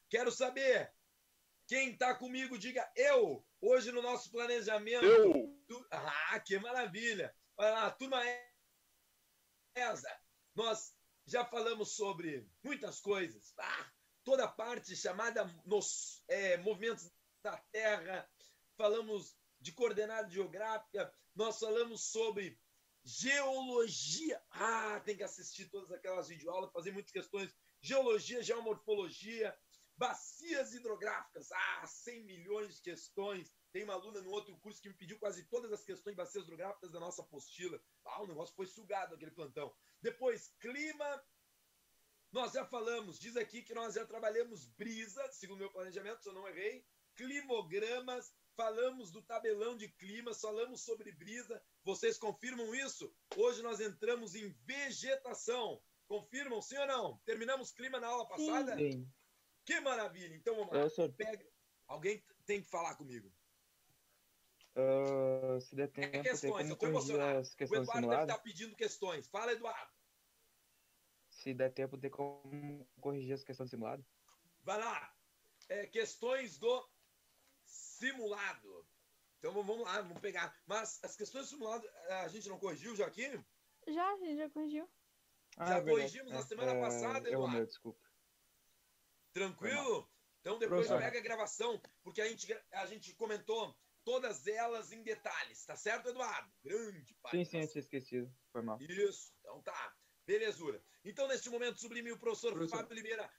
Quero saber. Quem está comigo, diga eu. Hoje no nosso planejamento. Eu. Que maravilha. Olha lá, turma ESA. Nós já falamos sobre muitas coisas. Toda a parte chamada nos movimentos da Terra. Falamos de coordenada geográfica. Nós falamos sobre geologia. Tem que assistir todas aquelas videoaulas, fazer muitas questões. Geologia, geomorfologia, bacias hidrográficas. 100 milhões de questões. Tem uma aluna no outro curso que me pediu quase todas as questões de bacias hidrográficas da nossa apostila. O negócio foi sugado aquele plantão. Depois, clima. Nós já falamos, diz aqui que nós já trabalhamos brisa, segundo meu planejamento, se eu não errei. Climogramas, falamos do tabelão de climas, falamos sobre brisa. Vocês confirmam isso? Hoje nós entramos em vegetação. Confirmam, sim ou não? Terminamos clima na aula passada? Sim. Que maravilha! Então vamos lá. Alguém tem que falar comigo. Se der tempo, questões, eu tô emocionado. O Eduardo deve estar pedindo questões. Fala, Eduardo. Se der tempo, tem como corrigir as questões do simulado? Vai lá. Questões do simulado. Então vamos lá, vamos pegar. Mas as questões do simulado, a gente não corrigiu já aqui? Já, a gente já corrigiu. Já corrigimos na semana passada, Eduardo. Meu, desculpa. Tranquilo? Então depois pega a gravação, porque a gente comentou todas elas em detalhes, tá certo, Eduardo? Grande parte. Sim, eu tinha esquecido. Foi mal. Isso, então tá. Belezura. Então, neste momento, sublime o professor Fábio Oliveira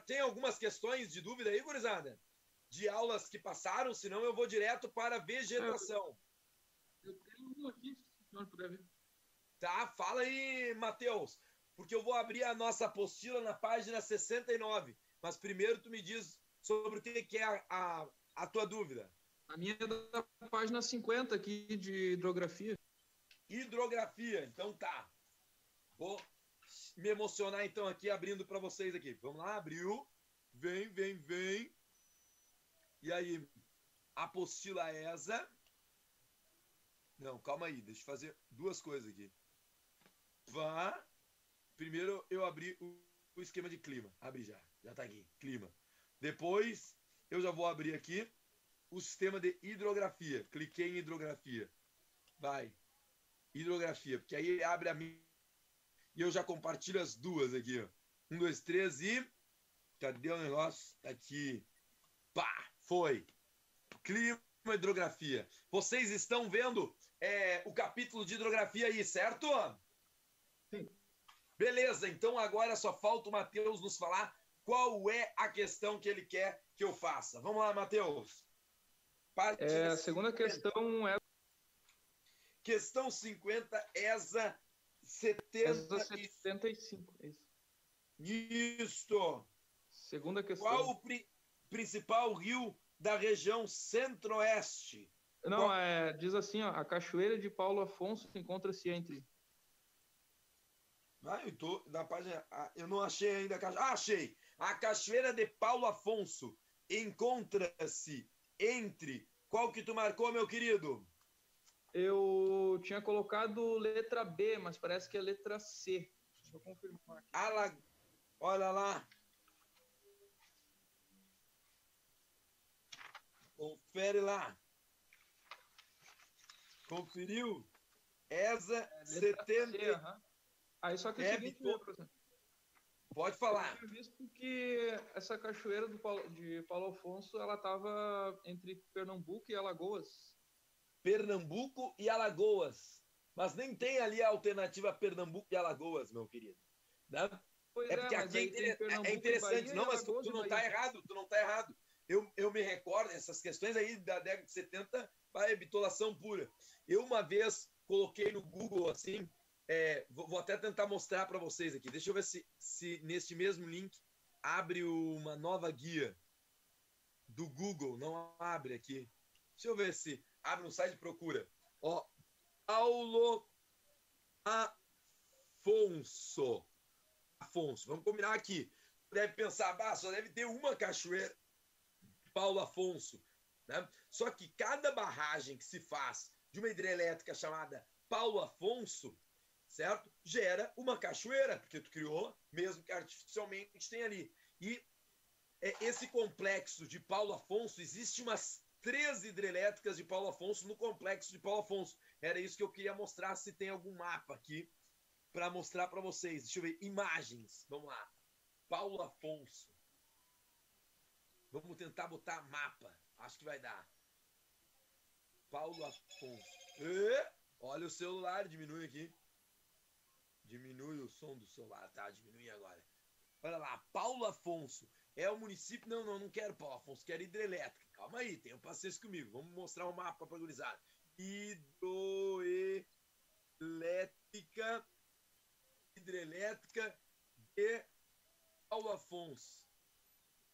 tem algumas questões de dúvida aí, gurizada? De aulas que passaram, senão eu vou direto para a vegetação. Eu tenho uma aqui, se o senhor puder ver. Tá, fala aí, Matheus, porque eu vou abrir a nossa apostila na página 69. Mas primeiro tu me diz sobre o que é a tua dúvida. A minha é da página 50 aqui, de hidrografia. Hidrografia, então tá. Vou me emocionar então aqui, abrindo para vocês aqui. Vamos lá, abriu. Vem. E aí, apostila ESA. Não, calma aí, deixa eu fazer duas coisas aqui. Primeiro eu abri o esquema de clima. Abri já tá aqui, clima. Depois eu já vou abrir aqui o sistema de hidrografia. Cliquei em hidrografia. Vai. Hidrografia, porque aí abre a minha. E eu já compartilho as duas aqui, ó. 1, 2, 3 e... Cadê o negócio? Tá aqui. Foi. Clima e hidrografia. Vocês estão vendo o capítulo de hidrografia aí, certo? Sim. Beleza, então agora só falta o Matheus nos falar qual é a questão que ele quer que eu faça. Vamos lá, Matheus. A segunda questão é... Questão 50, ESA 75, é isso. Isto. Segunda questão. Qual o principal rio da região centro-oeste? Não, diz assim, ó, a Cachoeira de Paulo Afonso encontra-se entre... Eu tô na página... eu não achei ainda a cachoeira. Achei! A Cachoeira de Paulo Afonso encontra-se entre... Qual que tu marcou, meu querido? Eu tinha colocado letra B, mas parece que é letra C. Deixa eu confirmar aqui. Olha lá. Confere lá. Conferiu? ESA 70. Aí só que é o seguinte, professor. Pode falar. Eu tinha visto que essa cachoeira de Paulo Afonso, ela estava entre Pernambuco e Alagoas. Pernambuco e Alagoas. Mas nem tem ali a alternativa Pernambuco e Alagoas, meu querido. Né? Pois porque aqui é interessante. Não, mas tu não está errado. Tu não está errado. Eu me recordo, essas questões aí da década de 70, é bitolação pura. Eu uma vez coloquei no Google assim, vou até tentar mostrar para vocês aqui. Deixa eu ver se neste mesmo link abre uma nova guia do Google. Não abre aqui. Deixa eu ver se abre no site de procura. Paulo Afonso. Vamos combinar aqui. Deve pensar, só deve ter uma cachoeira. Paulo Afonso. Né? Só que cada barragem que se faz de uma hidrelétrica chamada Paulo Afonso, certo? Gera uma cachoeira, porque tu criou, mesmo que artificialmente tem ali. E esse complexo de Paulo Afonso, existe umas 13 hidrelétricas de Paulo Afonso no complexo de Paulo Afonso. Era isso que eu queria mostrar, se tem algum mapa aqui para mostrar para vocês. Deixa eu ver, imagens. Vamos lá. Paulo Afonso. Vamos tentar botar mapa. Acho que vai dar. Paulo Afonso. Olha o celular, diminui aqui. Diminui o som do celular, tá? Diminui agora. Olha lá, Paulo Afonso. É o município... Não quero Paulo Afonso, quero hidrelétrica. Calma aí, tenha paciência comigo. Vamos mostrar o mapa para a gurizada. Hidrelétrica de Paulo Afonso.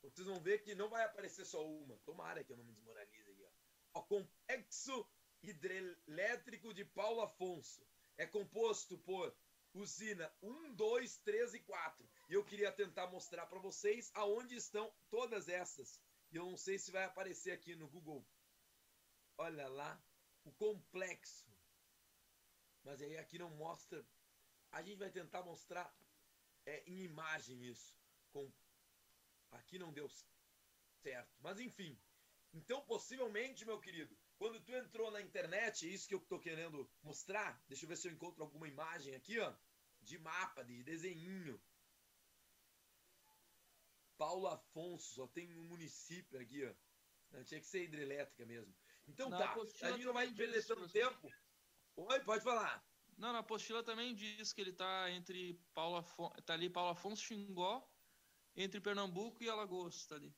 Vocês vão ver que não vai aparecer só uma. Tomara que eu não me desmoralize aí. Ó. O complexo hidrelétrico de Paulo Afonso é composto por usina 1, 2, 3 e 4. E eu queria tentar mostrar para vocês aonde estão todas essas. E eu não sei se vai aparecer aqui no Google. Olha lá, o complexo. Mas aí aqui não mostra. A gente vai tentar mostrar em imagem isso. Aqui não deu certo. Mas enfim. Então, possivelmente, meu querido, quando tu entrou na internet, é isso que eu tô querendo mostrar. Deixa eu ver se eu encontro alguma imagem aqui, ó. De mapa, de desenhinho. Paulo Afonso, só tem um município aqui, ó. Tinha que ser hidrelétrica mesmo. Então Na tá, apostila a gente não vai também perder diz, tanto professor. tempo. Oi, pode falar. Não, na apostila também diz que ele tá entre Paulo Afonso, tá ali Paulo Afonso Xingó, entre Pernambuco e Alagoas, tá ali.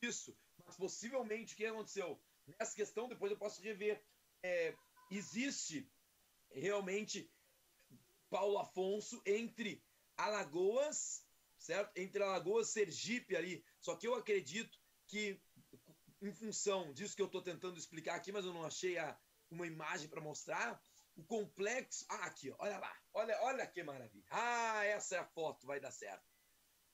Isso, mas possivelmente o que aconteceu? Nessa questão, depois eu posso rever. Existe realmente Paulo Afonso entre Alagoas, certo? Entre Alagoas e Sergipe ali. Só que eu acredito que, em função disso que eu estou tentando explicar aqui, mas eu não achei uma imagem para mostrar, o complexo... aqui, ó, olha lá. Olha que maravilha. Essa é a foto, vai dar certo.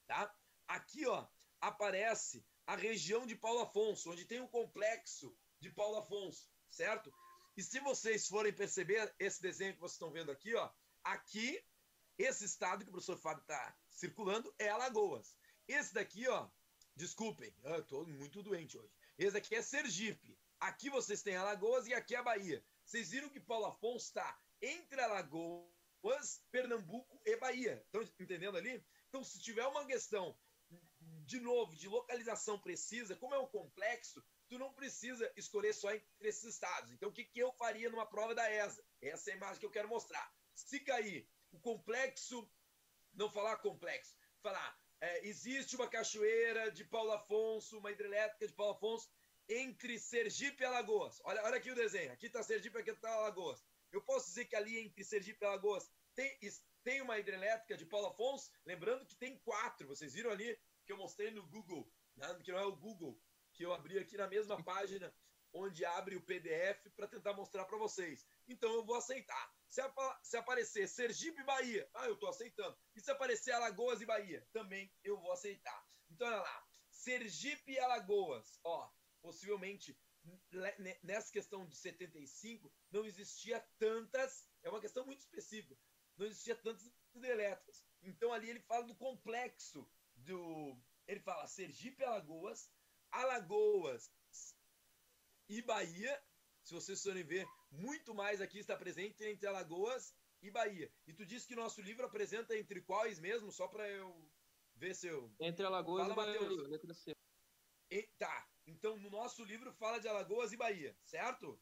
Tá? Aqui, ó, aparece a região de Paulo Afonso, onde tem o complexo de Paulo Afonso, certo? E se vocês forem perceber esse desenho que vocês estão vendo aqui, ó, aqui, esse estado que o professor Fábio está circulando é Alagoas. Esse daqui, ó, desculpem, eu estou muito doente hoje. Esse daqui é Sergipe. Aqui vocês têm Alagoas e aqui é a Bahia. Vocês viram que Paulo Afonso está entre Alagoas, Pernambuco e Bahia. Estão entendendo ali? Então, se tiver uma questão, de novo, de localização precisa, como é um complexo, tu não precisa escolher só entre esses estados. Então, o que eu faria numa prova da ESA? Essa é a imagem que eu quero mostrar. Se cair o complexo, não falar complexo, falar, existe uma cachoeira de Paulo Afonso, uma hidrelétrica de Paulo Afonso, entre Sergipe e Alagoas. Olha aqui o desenho. Aqui está Sergipe, aqui está Alagoas. Eu posso dizer que ali entre Sergipe e Alagoas tem uma hidrelétrica de Paulo Afonso, lembrando que tem 4. Vocês viram ali que eu mostrei no Google, né? Que não é o Google, que eu abri aqui na mesma página onde abre o PDF para tentar mostrar para vocês. Então eu vou aceitar. Se aparecer Sergipe e Bahia, eu estou aceitando. E se aparecer Alagoas e Bahia, também eu vou aceitar. Então olha lá, Sergipe e Alagoas, ó, possivelmente nessa questão de 75 não existia tantas, é uma questão muito específica, não existia tantas hidrelétricas. Então ali ele fala do complexo ele fala Sergipe e Alagoas, Alagoas e Bahia. Se vocês forem ver, muito mais aqui está presente entre Alagoas e Bahia. E tu disse que nosso livro apresenta entre quais mesmo? Só para eu ver se eu... Entre Alagoas Fala, e Bahia, Matheus. letra C. Tá, então no nosso livro fala de Alagoas e Bahia, certo?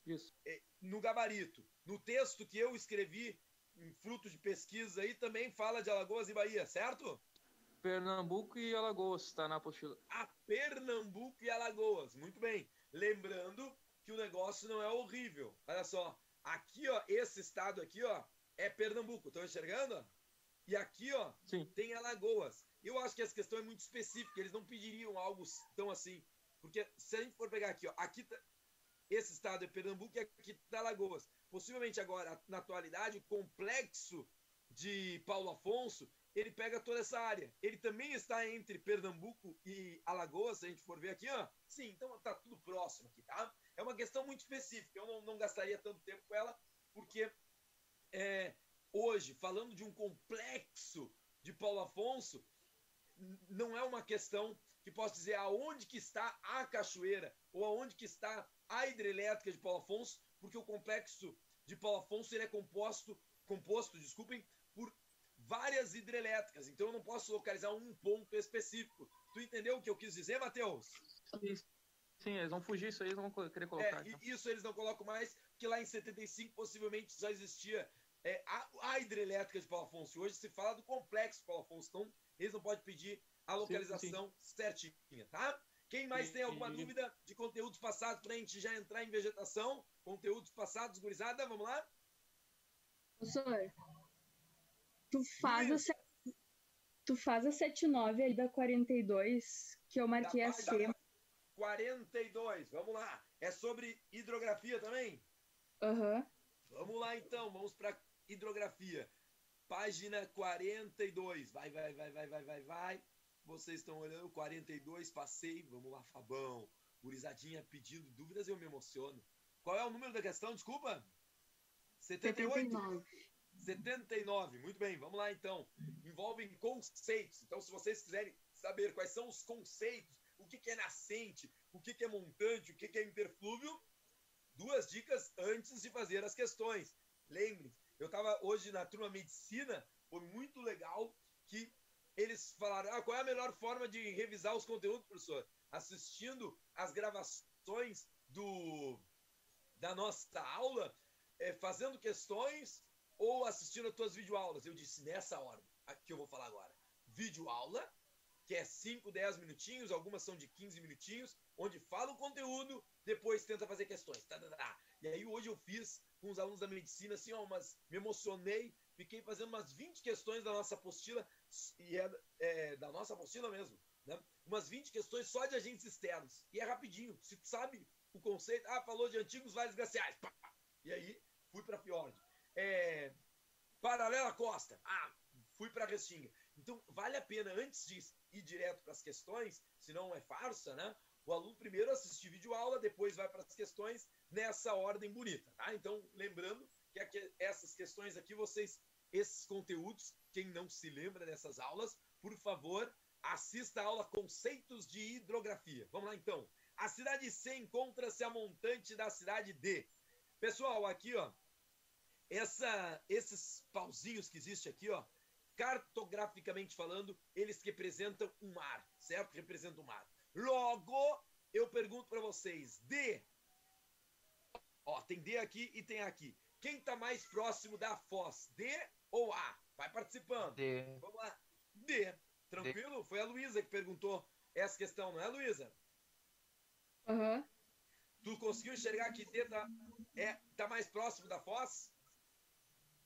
Isso. No gabarito. No texto que eu escrevi, em fruto de pesquisa aí, também fala de Alagoas e Bahia, certo? Pernambuco e Alagoas, tá na apostila. Pernambuco e Alagoas, muito bem. Lembrando que o negócio não é horrível. Olha só, aqui, ó, esse estado aqui, ó, é Pernambuco. Estão enxergando? E aqui, ó, Sim. tem Alagoas. Eu acho que essa questão é muito específica. Eles não pediriam algo tão assim. Porque se a gente for pegar aqui, ó, aqui tá, esse estado é Pernambuco e aqui tá Alagoas. Possivelmente agora, na atualidade, o complexo de Paulo Afonso, ele pega toda essa área. Ele também está entre Pernambuco e Alagoas, se a gente for ver aqui, ó. Sim, então tá tudo próximo aqui, tá? É uma questão muito específica. Eu não gastaria tanto tempo com ela, porque hoje, falando de um complexo de Paulo Afonso, não é uma questão que posso dizer aonde que está a cachoeira ou aonde que está a hidrelétrica de Paulo Afonso, porque o complexo de Paulo Afonso ele é composto, desculpem, por várias hidrelétricas. Então eu não posso localizar um ponto específico. Tu entendeu o que eu quis dizer, Matheus? Sim, eles vão fugir, isso aí eles vão querer colocar. Então. Isso eles não colocam mais, porque lá em 75 possivelmente já existia a hidrelétrica de Paulo Afonso. Hoje se fala do complexo de Paulo Afonso, então eles não podem pedir a localização certinha, tá? Quem mais tem alguma dúvida de conteúdos passados para a gente já entrar em vegetação? Conteúdos passados, gurizada, vamos lá? Professor, tu faz a 79 aí da 42, que eu marquei a C. 42, vamos lá. É sobre hidrografia também? Aham. Vamos lá então, vamos para hidrografia. Página 42. Vai. Vocês estão olhando, 42, passei. Vamos lá, Fabão. Gurizadinha pedindo dúvidas, eu me emociono. Qual é o número da questão, desculpa? 78? 79, muito bem, vamos lá então. Envolvem conceitos. Então, se vocês quiserem saber quais são os conceitos, o que é nascente, o que é montante, o que é interflúvio, 2 dicas antes de fazer as questões. Lembre-se, eu estava hoje na turma medicina, foi muito legal que eles falaram, qual é a melhor forma de revisar os conteúdos, professor? Assistindo as gravações da nossa aula, fazendo questões ou assistindo as tuas videoaulas? Eu disse, nessa ordem, aqui eu vou falar agora. Videoaula, que é 5, 10 minutinhos, algumas são de 15 minutinhos, onde fala o conteúdo, depois tenta fazer questões. E aí hoje eu fiz com os alunos da medicina, assim, mas me emocionei, fiquei fazendo umas 20 questões da nossa apostila, e da nossa apostila mesmo, né? Umas 20 questões só de agentes externos, e é rapidinho, se tu sabe o conceito, falou de antigos vales glaciais, pá, e aí fui para Fiord. Paralela Costa, fui para Restinga. Então, vale a pena, antes de ir direto para as questões, senão é farsa, né? O aluno primeiro assiste videoaula, depois vai para as questões nessa ordem bonita, tá? Então, lembrando que essas questões aqui, esses conteúdos, quem não se lembra dessas aulas, por favor, assista a aula Conceitos de Hidrografia. Vamos lá, então. A cidade C encontra-se a montante da cidade D. Pessoal, aqui, ó, esses pauzinhos que existem aqui, ó, cartograficamente falando, eles representam um mar, certo? Representam um mar. Logo, eu pergunto para vocês, D, ó, tem D aqui e tem aqui. Quem está mais próximo da foz, D ou A? Vai participando. D. Vamos lá. D. Tranquilo? D. Foi a Luísa que perguntou essa questão, não é, Luísa? Aham. Tu conseguiu enxergar que D tá mais próximo da foz?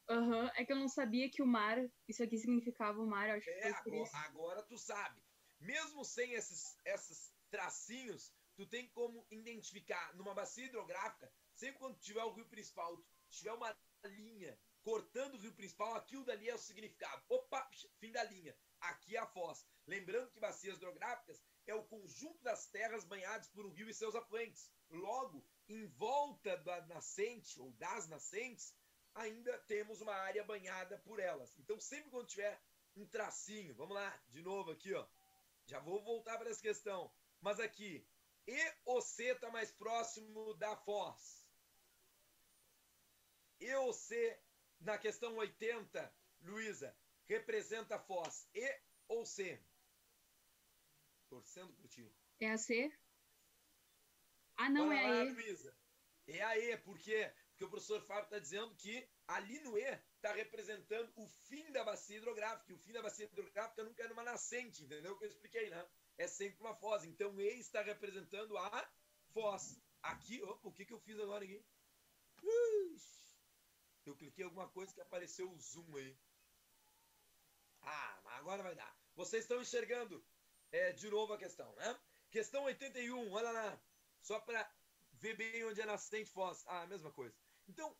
Aham, é que eu não sabia que o mar, isso aqui significava o mar, eu acho que foi por isso. Agora tu sabe. Mesmo sem esses tracinhos, tu tem como identificar numa bacia hidrográfica, sempre quando tiver o rio principal, tiver uma linha cortando o rio principal, aquilo dali é o significado. Opa, fim da linha. Aqui é a foz. Lembrando que bacias hidrográficas é o conjunto das terras banhadas por um rio e seus afluentes. Logo, em volta da nascente ou das nascentes, ainda temos uma área banhada por elas. Então, sempre quando tiver um tracinho, vamos lá, de novo aqui, ó. Já vou voltar para essa questão. Mas aqui, E ou C está mais próximo da foz? E ou C, na questão 80, Luísa, representa a foz. E ou C? Torcendo por ti. É a C? Não, Bora é lá, a E. Luísa. É a E, por quê? Porque o professor Fábio está dizendo que ali no E está representando o fim da bacia hidrográfica. E o fim da bacia hidrográfica nunca é numa nascente, entendeu o que eu expliquei, né? É sempre uma foz. Então, E está representando a foz. Aqui, opa, o que eu fiz agora aqui? Eu cliquei em alguma coisa que apareceu o zoom aí. Mas agora vai dar. Vocês estão enxergando de novo a questão, né? Questão 81, olha lá. Só para ver bem onde é nascente foz. A mesma coisa. Então,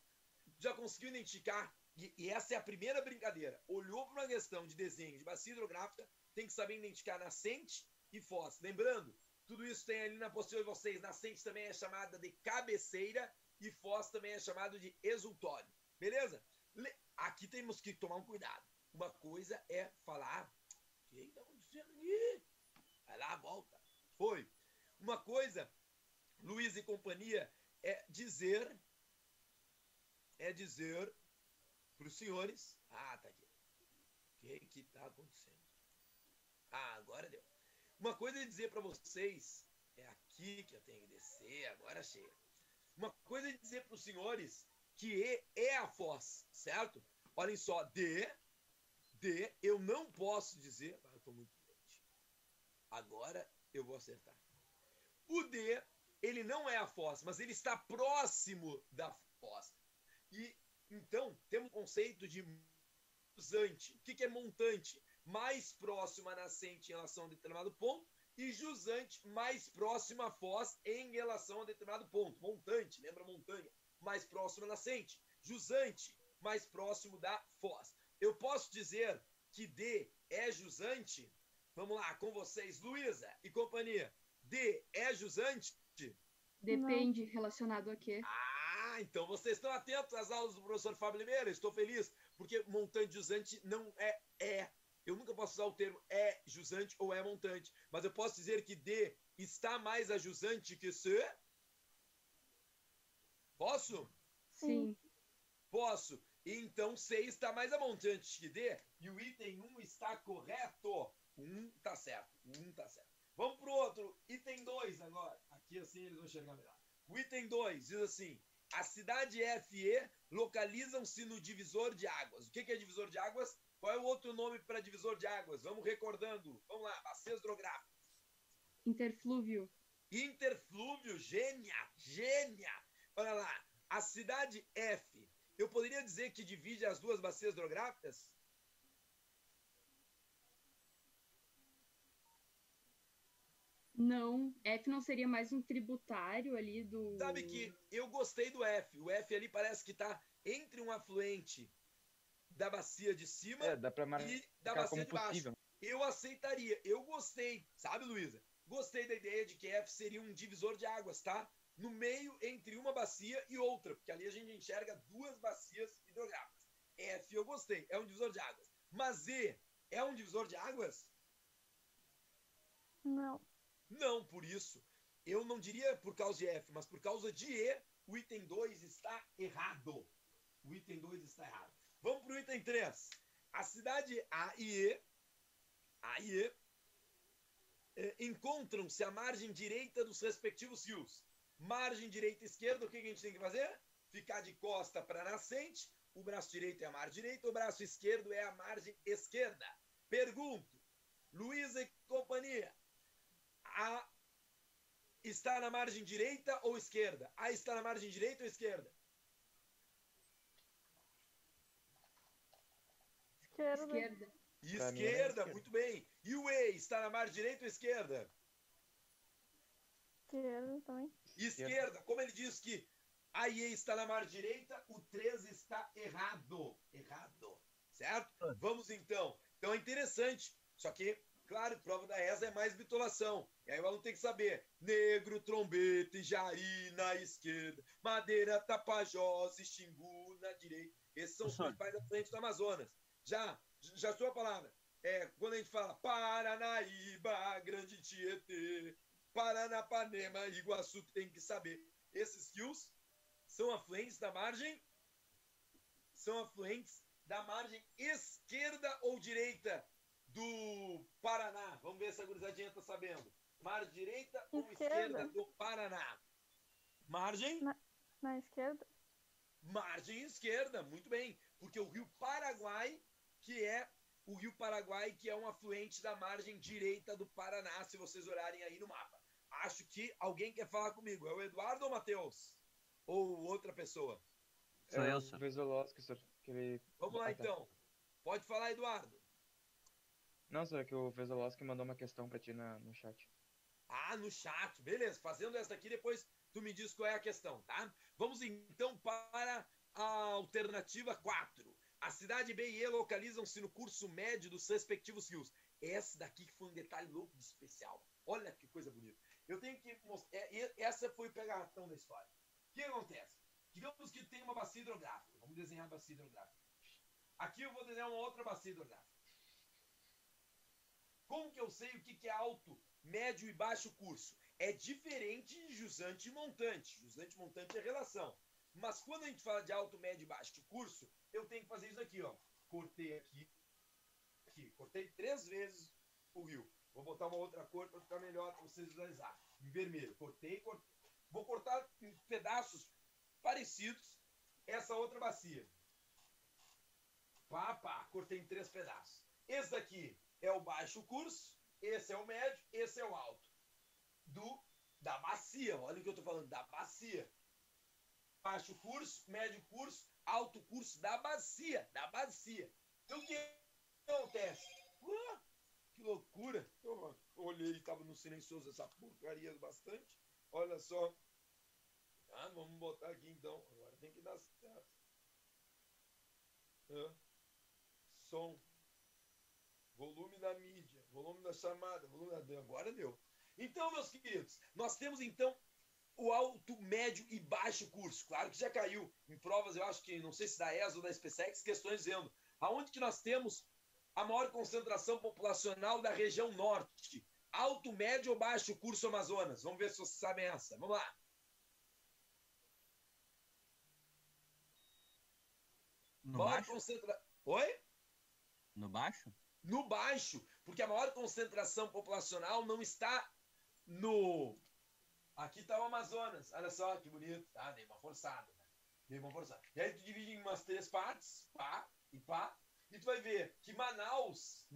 já conseguiu identificar, e essa é a primeira brincadeira. Olhou para uma questão de desenho de bacia hidrográfica, tem que saber identificar nascente e foz. Lembrando, tudo isso tem ali na apostila de vocês. Nascente também é chamada de cabeceira e foz também é chamado de exultório. Beleza? Aqui temos que tomar um cuidado. Uma coisa é falar... Eita, onde Ih, vai lá, volta. Foi. Uma coisa, Luiz e companhia, é dizer para os senhores... Ah, tá aqui. O que tá acontecendo? Ah, agora deu. Uma coisa é dizer para vocês... É aqui que eu tenho que descer, agora chega. Uma coisa é dizer para os senhores que E é a Foz, certo? Olhem só, D, eu não posso dizer... Ah, eu estou muito doente. Agora eu vou acertar. O D, ele não é a Foz, mas ele está próximo da Foz. E, então, temos um conceito de jusante. O que é montante? Mais próximo à nascente em relação a um determinado ponto, e jusante mais próximo à foz em relação a determinado ponto. Montante, lembra montanha? Mais próximo à nascente. Jusante, mais próximo da foz. Eu posso dizer que D é jusante? Vamos lá, com vocês, Luísa e companhia. D é jusante? Depende, relacionado a quê? Ah, então vocês estão atentos às aulas do professor Fábio Limeira. Estou feliz, porque montante jusante não é. Eu nunca posso usar o termo é jusante ou é montante, mas eu posso dizer que D está mais a jusante que C? Posso? Sim. Posso. Então C está mais a montante que D e o item 1 está correto. 1 está certo. Vamos para o outro. Item 2 agora. Aqui assim eles vão enxergar melhor. O item 2 diz assim: a cidade F e E localizam-se no divisor de águas. O que é divisor de águas? Qual é o outro nome para divisor de águas? Vamos recordando. Vamos lá, bacias hidrográficas. Interflúvio. Interflúvio, gênia. Olha lá, a cidade F, eu poderia dizer que divide as duas bacias hidrográficas? Não, F não seria mais um tributário ali do... Sabe que eu gostei do F. O F ali parece que está entre um afluente da bacia de cima dá pra e da bacia como de baixo. possível. Eu aceitaria. Eu gostei. Sabe, Luísa? Gostei da ideia de que F seria um divisor de águas, tá? No meio entre uma bacia e outra. Porque ali a gente enxerga duas bacias hidrográficas. F eu gostei. É um divisor de águas. Mas E é um divisor de águas? Não. Não, por isso. Eu não diria por causa de F, mas por causa de E, o item 2 está errado. O item 2 está errado. Vamos para o item 3. A cidade A e E encontram-se à margem direita dos respectivos rios. Margem direita e esquerda, o que a gente tem que fazer? Ficar de costa para a nascente. O braço direito é a margem direita, o braço esquerdo é a margem esquerda. Pergunto, Luísa e companhia, A está na margem direita ou esquerda? A está na margem direita ou esquerda? Esquerda. Esquerda, muito bem. E o E está na margem direita ou esquerda? Esquerda também. Esquerda. Como ele diz que a E está na margem direita, o 3 está errado. Certo? Vamos então. Então é interessante. Só que, claro, prova da ESA é mais bitolação. E aí o aluno tem que saber. Negro, trombeta e jari na esquerda. Madeira, Tapajós e Xingu na direita. Esses são os principais afluentes do Amazonas. Já sua palavra. Quando a gente fala Paranaíba, Grande Tietê, Paranapanema, Iguaçu, tem que saber. Esses rios são afluentes da margem esquerda ou direita do Paraná. Vamos ver se a gurizadinha está sabendo. Margem direita ou esquerda do Paraná? Margem? Na esquerda. Margem esquerda, muito bem. Porque o rio Paraguai, que é um afluente da margem direita do Paraná, se vocês olharem aí no mapa. Acho que alguém quer falar comigo. É o Eduardo ou o Matheus? Ou outra pessoa? Sou eu, senhor. Vesolowski, senhor. Vamos lá, então. Pode falar, Eduardo. Não, senhor, que o Vesolowski mandou uma questão pra ti no chat. Ah, no chat. Beleza. Fazendo essa aqui, depois tu me diz qual é a questão, tá? Vamos, então, para a alternativa 4. A cidade B e E localizam-se no curso médio dos respectivos rios. Essa daqui que foi um detalhe louco de especial. Olha que coisa bonita. Eu tenho que mostrar. Essa foi o pegatão da história. O que acontece? Digamos que tem uma bacia hidrográfica. Vamos desenhar a bacia hidrográfica. Aqui eu vou desenhar uma outra bacia hidrográfica. Como que eu sei o que é alto, médio e baixo curso? É diferente de jusante e montante. Jusante e montante é relação. Mas quando a gente fala de alto, médio e baixo curso, eu tenho que fazer isso aqui, ó. Cortei aqui. Cortei 3 vezes o rio. Vou botar uma outra cor para ficar melhor para vocês visualizarem. Em vermelho. Cortei. Vou cortar em pedaços parecidos essa outra bacia. Cortei em 3 pedaços. Esse daqui é o baixo curso, esse é o médio, esse é o alto. Da bacia, olha o que eu estou falando, da bacia. Baixo curso, médio curso, alto curso da bacia. Então o que acontece? Que loucura! Eu olhei e estava no silencioso essa porcaria bastante. Olha só. Vamos botar aqui então. Agora tem que dar certo. Som. Volume da mídia. Volume da chamada. Agora deu. Então, meus queridos, nós temos então o alto, médio e baixo curso. Claro que já caiu em provas, eu acho que, não sei se da ESA ou da SpaceX, questões dizendo aonde que nós temos a maior concentração populacional da região norte. Alto, médio ou baixo curso Amazonas? Vamos ver se vocês sabem essa. Vamos lá. No baixo? Oi? No baixo? No baixo, porque a maior concentração populacional não está no... Aqui está o Amazonas. Olha só que bonito. Dei uma forçada. E aí tu divide em umas 3 partes, e tu vai ver que Manaus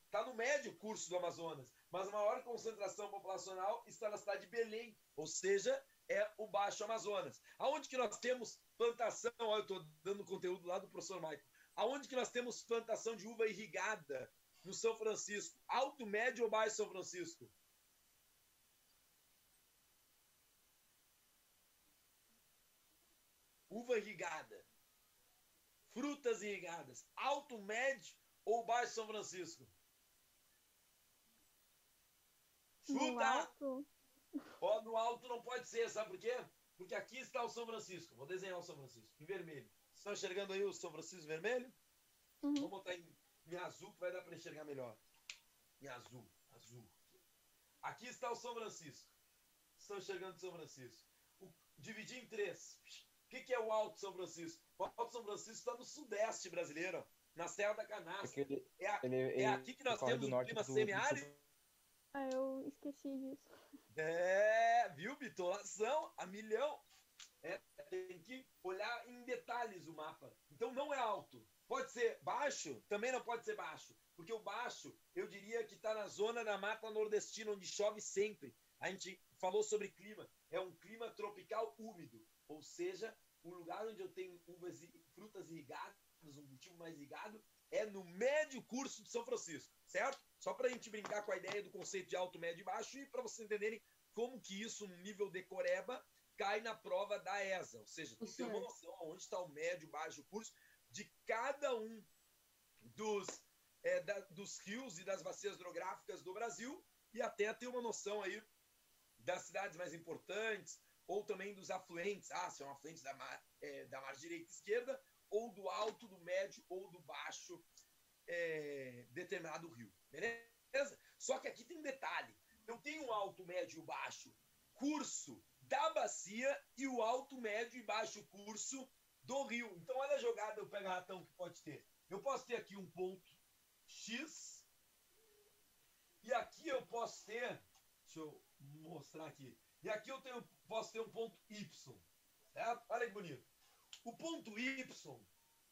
está no médio curso do Amazonas, mas a maior concentração populacional está na cidade de Belém, ou seja, é o Baixo Amazonas. Aonde que nós temos plantação, olha, eu estou dando conteúdo lá do professor Michael, aonde que nós temos plantação de uva irrigada no São Francisco? Alto, médio ou baixo São Francisco? Uva irrigada. Frutas irrigadas. Alto, médio ou baixo São Francisco? No alto? No alto não pode ser, sabe por quê? Porque aqui está o São Francisco. Vou desenhar o São Francisco em vermelho. Vocês estão enxergando aí o São Francisco vermelho? Uhum. Vamos botar em azul que vai dar para enxergar melhor. Em azul. Aqui está o São Francisco. Estão enxergando o São Francisco. Dividir em 3. O que é o Alto São Francisco? O Alto São Francisco está no sudeste brasileiro, na Serra da Canastra. É aqui que nós temos o clima semiárido. Eu esqueci disso. Viu? Bitolação a milhão. Tem que olhar em detalhes o mapa. Então não é alto. Pode ser baixo? Também não pode ser baixo. Porque o baixo, eu diria que está na zona da Mata Nordestina, onde chove sempre. A gente falou sobre clima. É um clima tropical úmido. Ou seja, o lugar onde eu tenho uvas e frutas irrigadas, um cultivo mais irrigado, é no médio curso de São Francisco, certo? Só para a gente brincar com a ideia do conceito de alto, médio e baixo e para vocês entenderem como que isso, no nível decoreba, cai na prova da ESA. Ou seja, tu tem uma noção onde está o médio, baixo curso de cada um dos rios e das bacias hidrográficas do Brasil e até ter uma noção aí das cidades mais importantes ou também dos afluentes, se é um afluente da margem direita e esquerda, ou do alto, do médio ou do baixo determinado rio. Beleza? Só que aqui tem um detalhe. Eu tenho o alto, médio e baixo curso da bacia e o alto, médio e baixo curso do rio. Então, olha a jogada, eu pego a ratão que pode ter. Eu posso ter aqui um ponto X e aqui eu posso ter, deixa eu mostrar aqui, e aqui eu posso ter um ponto Y, certo? Olha que bonito. O ponto Y,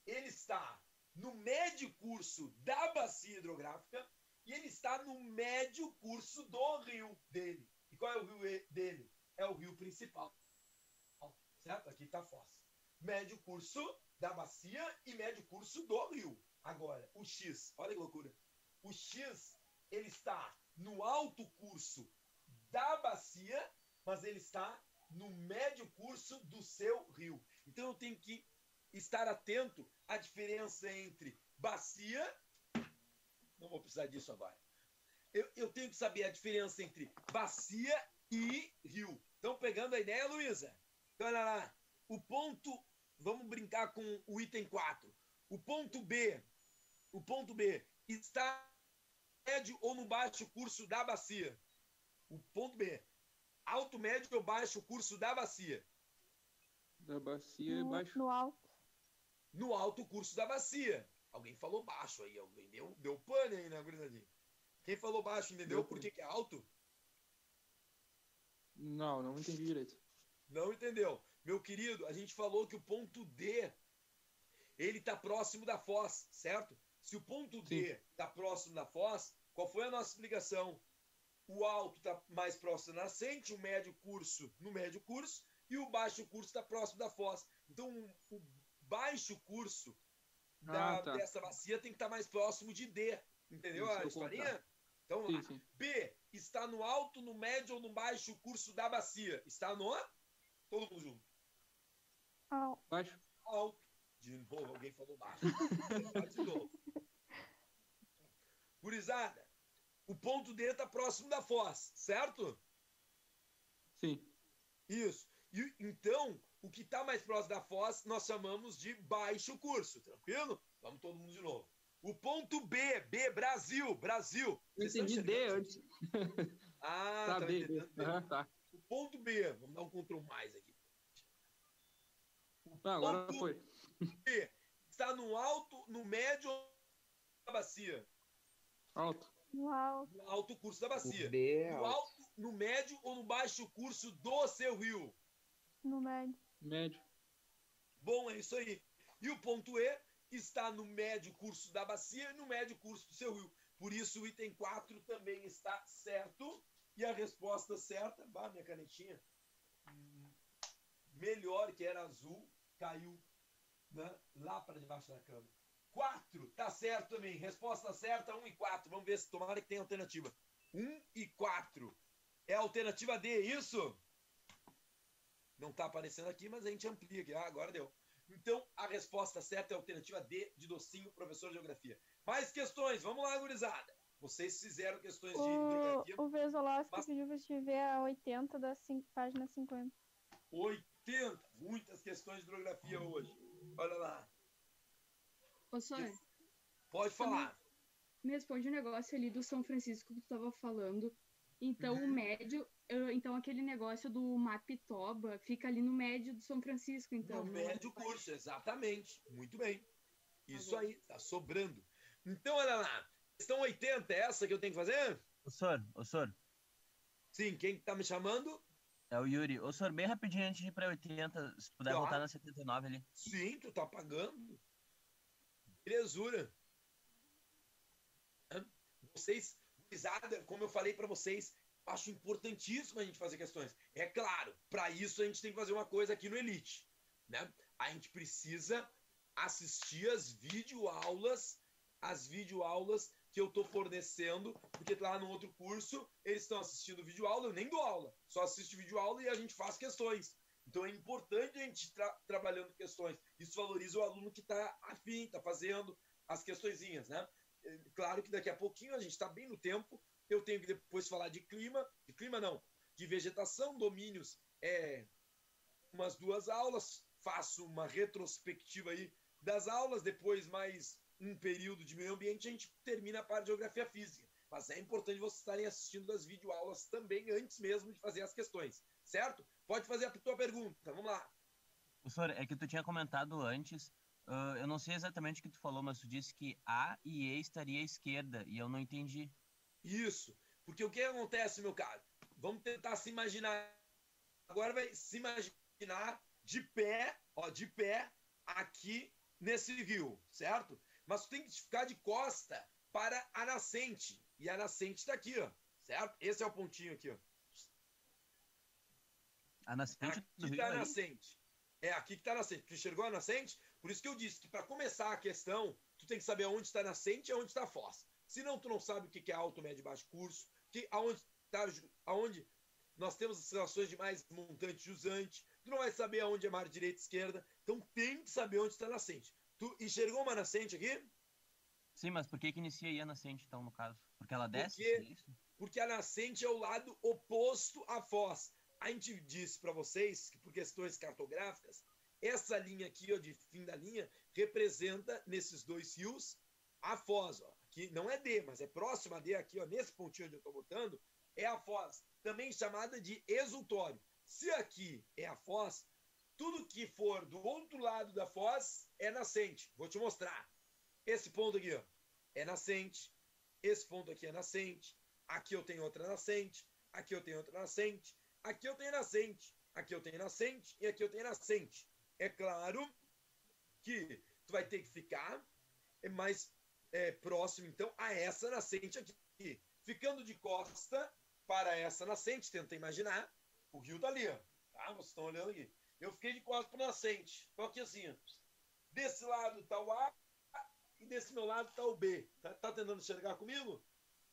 ele está no médio curso da bacia hidrográfica e ele está no médio curso do rio dele. E qual é o rio dele? É o rio principal, certo? Aqui está a fossa. Médio curso da bacia e médio curso do rio. Agora, o X, olha que loucura. O X, ele está no alto curso da bacia, mas ele está no médio curso do seu rio. Então eu tenho que estar atento à diferença entre bacia, não vou precisar disso agora. Eu tenho que saber a diferença entre bacia e rio. Estão pegando a ideia, Luísa? Então, olha lá. O ponto, vamos brincar com o item 4. O ponto B está médio ou no baixo curso da bacia? O ponto B. Alto, médio ou baixo curso da bacia? Da bacia e baixo. No alto. No alto curso da bacia. Alguém falou baixo aí, alguém deu pane aí, né, gurizadinha? Quem falou baixo entendeu por que é alto? Não entendi direito. Não entendeu. Meu querido, a gente falou que o ponto D, ele tá próximo da foz, certo? Se o ponto D tá próximo da foz, qual foi a nossa explicação? O alto tá mais próximo da nascente, o médio curso no médio curso, e o baixo curso tá próximo da foz. Então, o baixo curso dessa bacia tem que estar mais próximo de D. Entendeu a historinha? Então, vamos lá. B está no alto, no médio ou no baixo curso da bacia? Está no... Todo mundo junto. Baixo. Alto. De novo, alguém falou baixo. De novo. Gurizada, o ponto D está próximo da foz, certo? Sim. Isso. E, então, o que está mais próximo da foz, nós chamamos de baixo curso. Tranquilo? Vamos todo mundo de novo. O ponto B, Brasil. Eu entendi D antes. Tá B. entendendo B. Tá. O ponto B, vamos dar um Ctrl mais aqui. Agora foi. B está no alto, no médio ou na bacia? Alto. No alto. No alto curso da bacia. O B é No alto. alto, no médio ou no baixo curso do seu rio? No médio. Médio. Bom, é isso aí. E o ponto E está no médio curso da bacia e no médio curso do seu rio. Por isso o item 4 também está certo. E a resposta certa, minha canetinha, melhor que era azul, caiu, né, lá para debaixo da cama. 4, tá certo também. Resposta certa, 1 e 4. Vamos ver se tomara que tem alternativa. 1 e 4. É a alternativa D, isso? Não tá aparecendo aqui, mas a gente amplia aqui. Agora deu. Então, a resposta certa é a alternativa D de docinho, professor de geografia. Mais questões. Vamos lá, gurizada. Vocês fizeram questões de geografia. O Vesolowski pediu pra te ver a 80 da página 50. 80. Muitas questões de geografia hoje. Olha lá. Ô, Sônia, Pode falar. me responde um negócio ali do São Francisco que tu tava falando. Então, o médio... Então, aquele negócio do Mapitoba fica ali no médio do São Francisco, então. No médio curso, exatamente. Muito bem. Isso aí, tá sobrando. Então, olha lá. Questão 80, é essa que eu tenho que fazer? Ô, Sor. Sim, quem tá me chamando? É o Yuri. Ô, Sor, bem rapidinho antes de ir pra 80, se puder Tá. voltar na 79 ali. Sim, tu tá pagando. Belezura. Vocês, gurizada, como eu falei pra vocês, acho importantíssimo a gente fazer questões. É claro, para isso a gente tem que fazer uma coisa aqui no Elite, né? A gente precisa assistir as videoaulas que eu tô fornecendo, porque lá no outro curso eles estão assistindo videoaula, eu nem dou aula, só assisto videoaula e a gente faz questões. Então é importante a gente trabalhando questões. Isso valoriza o aluno que tá afim, tá fazendo as questõezinhas, né? Claro que daqui a pouquinho a gente está bem no tempo. Eu tenho que depois falar de vegetação, domínios, umas 2 aulas, faço uma retrospectiva aí das aulas, depois mais um período de meio ambiente, a gente termina a parte de geografia física. Mas é importante vocês estarem assistindo das videoaulas também, antes mesmo de fazer as questões, certo? Pode fazer a tua pergunta, vamos lá. Professor, é que tu tinha comentado antes, eu não sei exatamente o que tu falou, mas tu disse que A e E estaria à esquerda, e eu não entendi. Isso, porque o que acontece, meu caro? Vamos tentar se imaginar. Agora vai se imaginar de pé aqui nesse rio, certo? Mas tu tem que ficar de costa para a nascente. E a nascente está aqui, ó, certo? Esse é o pontinho aqui, ó. A nascente Aqui do rio está a aí? nascente. É aqui que está a nascente. Tu enxergou a nascente? Por isso que eu disse que para começar a questão, tu tem que saber onde está a nascente e onde está a foz. Senão tu não sabe o que é alto, médio e baixo curso, aonde nós temos as relações de mais montante e jusante, tu não vai saber aonde é mar direita e esquerda, então tem que saber onde está a nascente. Tu enxergou uma nascente aqui? Sim, mas por que inicia aí a nascente, então, no caso? Porque ela desce? Porque- É isso? Porque a nascente é o lado oposto à foz. A gente disse para vocês que por questões cartográficas, essa linha aqui, ó, de fim da linha, representa nesses 2 rios a foz, ó. que não é D, mas é próxima a D aqui, ó, nesse pontinho onde eu estou botando, é a foz, também chamada de exultório. Se aqui é a foz, tudo que for do outro lado da foz é nascente. Vou te mostrar. Esse ponto aqui, ó, é nascente. Esse ponto aqui é nascente. Aqui eu tenho outra nascente. Aqui eu tenho outra nascente. Aqui eu tenho nascente. Aqui eu tenho nascente. E aqui eu tenho nascente. É claro que tu vai ter que ficar mais próximo, então, a essa nascente aqui. Ficando de costa para essa nascente, tenta imaginar, o rio tá ali, ó. Tá? Vocês estão olhando aqui. Eu fiquei de costas para nascente. Então aqui assim, ó. Desse lado tá o A e desse meu lado tá o B. Tá tentando enxergar comigo?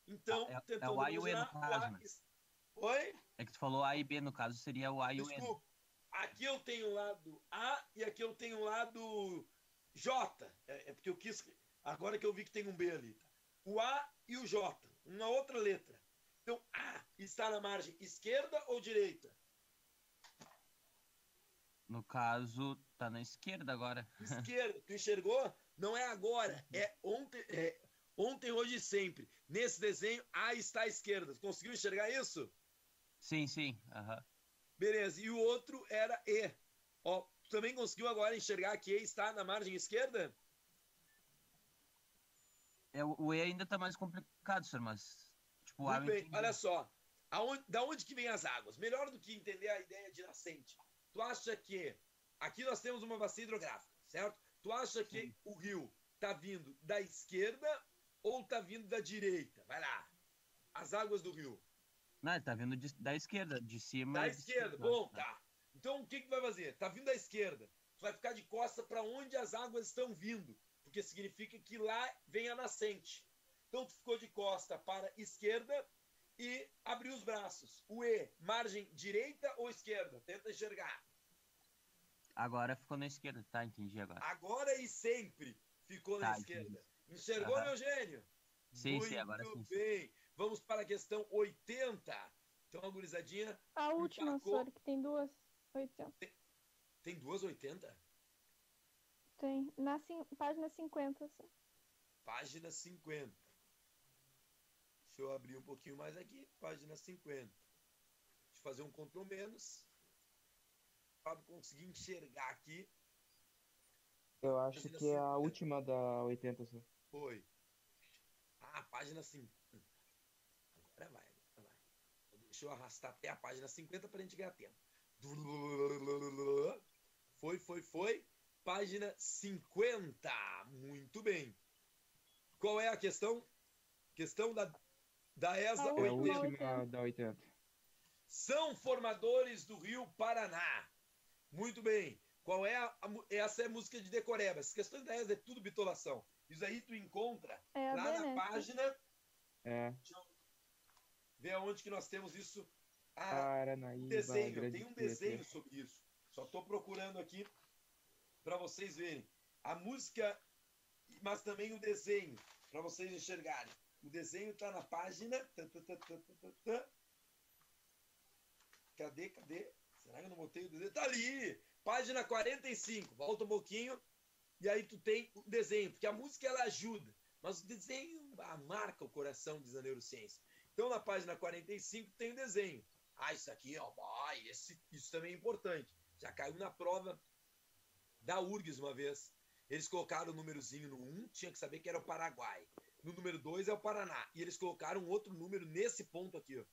Então, é o A e o E no caso, né? Oi? É que tu falou A e B, no caso seria o A e o E. Desculpa. Aqui eu tenho o lado A e aqui eu tenho o lado J. É porque eu quis... Agora que eu vi que tem um B ali. Tá? O A e o J. Uma outra letra. Então, A está na margem esquerda ou direita? No caso, tá na esquerda agora. Esquerda. Tu enxergou? Não é agora. É ontem, hoje e sempre. Nesse desenho, A está à esquerda. Conseguiu enxergar isso? Sim, sim. Uhum. Beleza. E o outro era E. Ó, tu também conseguiu agora enxergar que E está na margem esquerda? O E ainda tá mais complicado, senhor, mas... Tipo, Muito bem. Olha só. Da onde que vem as águas? Melhor do que entender a ideia de nascente. Tu acha que... Aqui nós temos uma bacia hidrográfica, certo? Tu acha que Sim. o rio tá vindo da esquerda ou tá vindo da direita? Vai lá. As águas do rio. Não, ele tá vindo da esquerda, de cima. Da e de esquerda. cima, Bom, tá. Então o que vai fazer? Tá vindo da esquerda. Tu vai ficar de costa para onde as águas estão vindo. Porque significa que lá vem a nascente. Então tu ficou de costa para esquerda e abriu os braços. O E, margem direita ou esquerda? Tenta enxergar. Agora ficou na esquerda, tá? Entendi agora. Agora e sempre ficou na esquerda. Enxergou, meu gênio? Sim, sim, agora sim. Muito bem. Vamos para a questão 80. Então, a gurizadinha... A última, senhor, que tem duas 80. Tem duas 80? Tem. Página 50, assim. Página 50. Deixa eu abrir um pouquinho mais aqui. Página 50. Deixa eu fazer um Ctrl menos. Para conseguir enxergar aqui. Eu acho que é a última da 80, senhor. Foi. Página 50. Agora vai. Deixa eu arrastar até a página 50 para a gente ganhar tempo. Foi. Página 50. Muito bem. Qual é a questão? Questão da ESA É a 80. última da 80. São formadores do Rio Paraná. Muito bem. Qual é essa é a música de decoreba. Essas questões da ESA é tudo bitolação. Isso aí tu encontra lá na página. Deixa eu ver aonde que nós temos isso. Paranaíba, Desenho. Tem um desenho sobre isso. Só estou procurando aqui para vocês verem. A música, mas também o desenho, para vocês enxergarem. O desenho está na página. Cadê? Será que eu não botei o desenho? Tá ali! Página 45. Volta um pouquinho. E aí tu tem o desenho. Porque a música ela ajuda. Mas o desenho marca o coração, diz a neurociência. Então na página 45 tem o desenho. Isso aqui, ó. Isso também é importante. Já caiu na prova da URGS uma vez. Eles colocaram o númerozinho no 1. Tinha que saber que era o Paraguai. No número 2 é o Paraná. E eles colocaram outro número nesse ponto aqui, ó.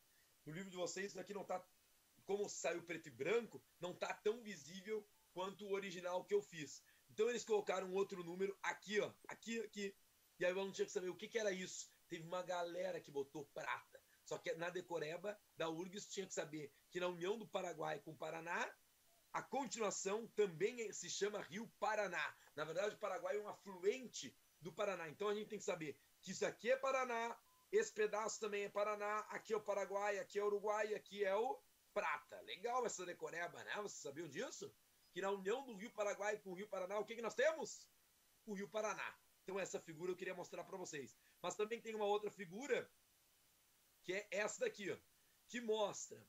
No livro de vocês, isso aqui não tá... Como saiu preto e branco, não tá tão visível quanto o original que eu fiz. Então eles colocaram um outro número aqui, ó. Aqui. E aí eu não tinha que saber o que era isso. Teve uma galera que botou prata. Só que na decoreba da URGS tinha que saber que na união do Paraguai com o Paraná, a continuação também se chama Rio Paraná. Na verdade, o Paraguai é um afluente do Paraná. Então a gente tem que saber que isso aqui é Paraná, esse pedaço também é Paraná, aqui é o Paraguai, aqui é o Uruguai, aqui é o Prata. Legal essa decoreba, né? Vocês sabiam disso? Que na união do Rio Paraguai com o Rio Paraná, o que nós temos? O Rio Paraná. Então essa figura eu queria mostrar para vocês. Mas também tem uma outra figura, que é essa daqui, ó, que mostra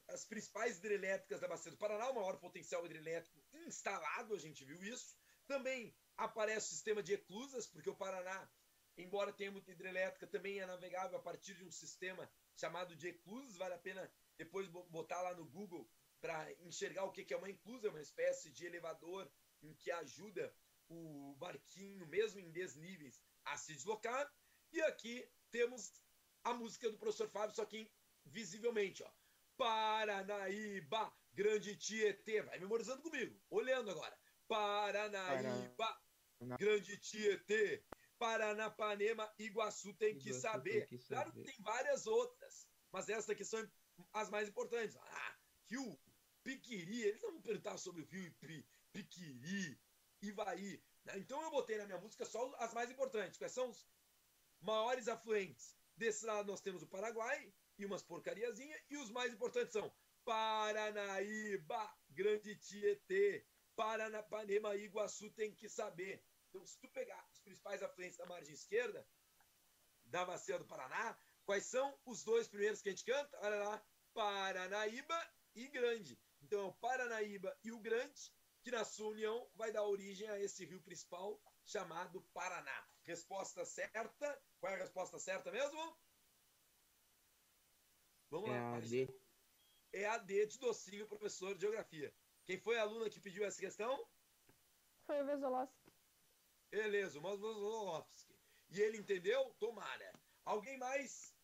as principais hidrelétricas da Bacia do Paraná, o maior potencial hidrelétrico instalado, a gente viu isso. Também aparece o sistema de eclusas, porque o Paraná, embora tenha muita hidrelétrica, também é navegável a partir de um sistema chamado de eclusas. Vale a pena depois botar lá no Google para enxergar o que é uma eclusa, é uma espécie de elevador em que ajuda o barquinho, mesmo em desníveis, a se deslocar. E aqui temos a música do professor Fábio, só que visivelmente, ó. Paranaíba, Grande Tietê. Vai memorizando comigo, olhando agora. Paranaíba, Grande Tietê. Paranapanema, Iguaçu tem que saber. Claro que tem várias outras, mas essas aqui são as mais importantes. Rio Piquiri, eles não vão perguntar sobre o Rio Piquiri, Ivaí. Então eu botei na minha música só as mais importantes. Quais são os maiores afluentes? Desse lado nós temos o Paraguai e umas porcariazinhas, e os mais importantes são Paranaíba, Grande Tietê, Paranapanema, Iguaçu tem que saber. Então, se tu pegar os principais afluentes da margem esquerda da bacia do Paraná, quais são os dois primeiros que a gente canta? Olha lá, Paranaíba e Grande. Então é o Paranaíba e o Grande que na sua união vai dar origem a esse rio principal chamado Paraná. Resposta certa. Qual é a resposta certa mesmo? Vamos lá. É a D. É a D de Docinho, professor de Geografia. Quem foi a aluna que pediu essa questão? Foi o Vesolowski. Beleza, o Mazlowski. E ele entendeu? Tomara. Alguém mais?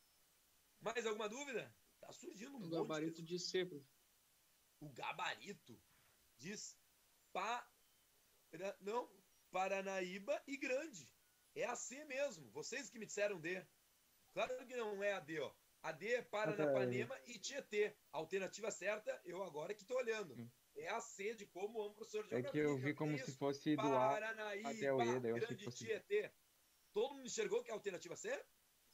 Mais alguma dúvida? Tá surgindo um monte. O gabarito de C, professor. O gabarito diz Paranaíba e Grande. É a C mesmo. Vocês que me disseram D. Claro que não é a D, ó. A D é Paranapanema e Tietê. A alternativa certa, eu agora que estou olhando. É a C de como amo professor de geografia. É que eu vi como se fosse do A até o E, daí eu achei que fosse... Tietê. Todo mundo enxergou que é a alternativa C?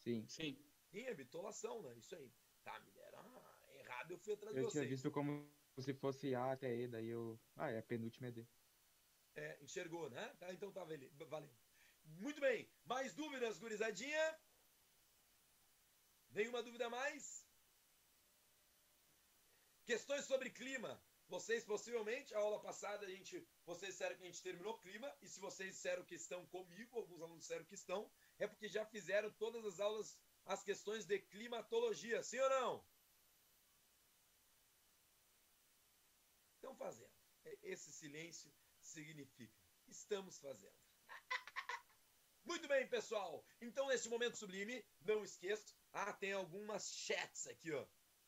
Sim. Sim. Sim, é bitolação, né? Isso aí. Tá, me deram errado, eu fui atrás de Eu vocês. tinha visto como se fosse A até E, daí eu... é a penúltima é D. Enxergou, né? Tá, então tá valendo. Muito bem. Mais dúvidas, gurizadinha? Nenhuma dúvida mais? Questões sobre clima. Vocês, possivelmente, a aula passada, vocês disseram que a gente terminou clima, e se vocês disseram que estão comigo, alguns alunos disseram que estão, é porque já fizeram todas as aulas, as questões de climatologia, sim ou não? Estão fazendo. Esse silêncio significa, estamos fazendo. Muito bem, pessoal. Então, nesse momento sublime, não esqueça, tem algumas chats aqui, ó,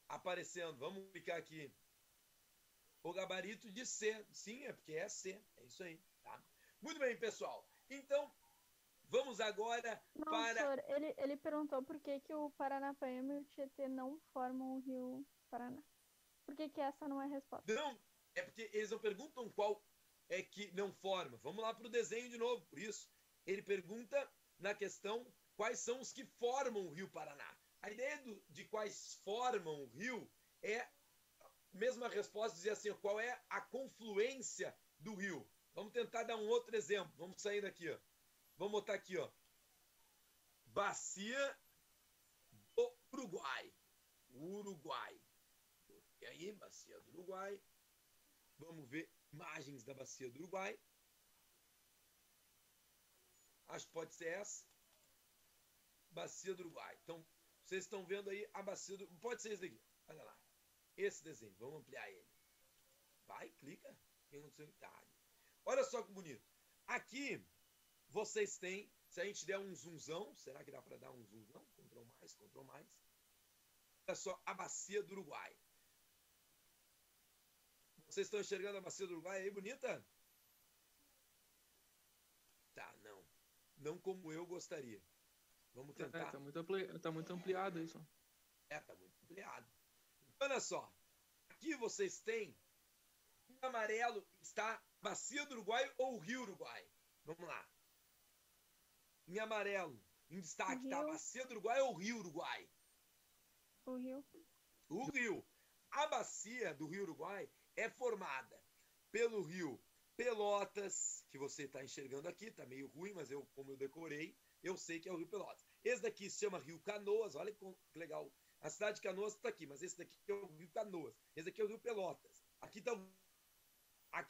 aparecendo. Vamos clicar aqui. O gabarito de C. Sim, é porque é C. É isso aí, tá? Muito bem, pessoal. Então, vamos agora para... Senhor, ele perguntou por que o Paranapanema e o Tietê não formam o Rio Paraná. Por que essa não é a resposta? Não, é porque eles não perguntam qual é que não forma. Vamos lá para o desenho de novo. Por isso, ele pergunta na questão quais são os que formam o Rio Paraná. A ideia de quais formam o rio é a mesma resposta, dizer assim, qual é a confluência do rio. Vamos tentar dar um outro exemplo. Vamos sair daqui, ó. Vamos botar aqui, ó. Bacia do Uruguai. Uruguai. E aí, Bacia do Uruguai. Vamos ver imagens da Bacia do Uruguai. Acho que pode ser essa. Bacia do Uruguai. Então, vocês estão vendo aí a Bacia do... Pode ser esse daqui. Olha lá. Esse desenho. Vamos ampliar ele. Vai, clica. Olha só que bonito. Aqui, vocês têm... Se a gente der um zoomzão, será que dá para dar um zoomzão? Ctrl mais. Olha só a Bacia do Uruguai. Vocês estão enxergando a Bacia do Uruguai aí, bonita? Tá, não. Não como eu gostaria. Vamos tentar. Tá muito ampliado isso. Tá muito ampliado. Olha só. Aqui vocês têm, em amarelo, está Bacia do Uruguai ou o Rio Uruguai? Vamos lá. Em amarelo, em destaque, está a Bacia do Uruguai ou o Rio Uruguai? O Rio. O Rio. A Bacia do Rio Uruguai é formada pelo rio Pelotas, que você está enxergando aqui, está meio ruim, mas como eu decorei, eu sei que é o Rio Pelotas. Esse daqui se chama Rio Canoas, olha que legal. A cidade de Canoas está aqui, mas esse daqui é o Rio Canoas. Esse daqui é o Rio Pelotas. Aqui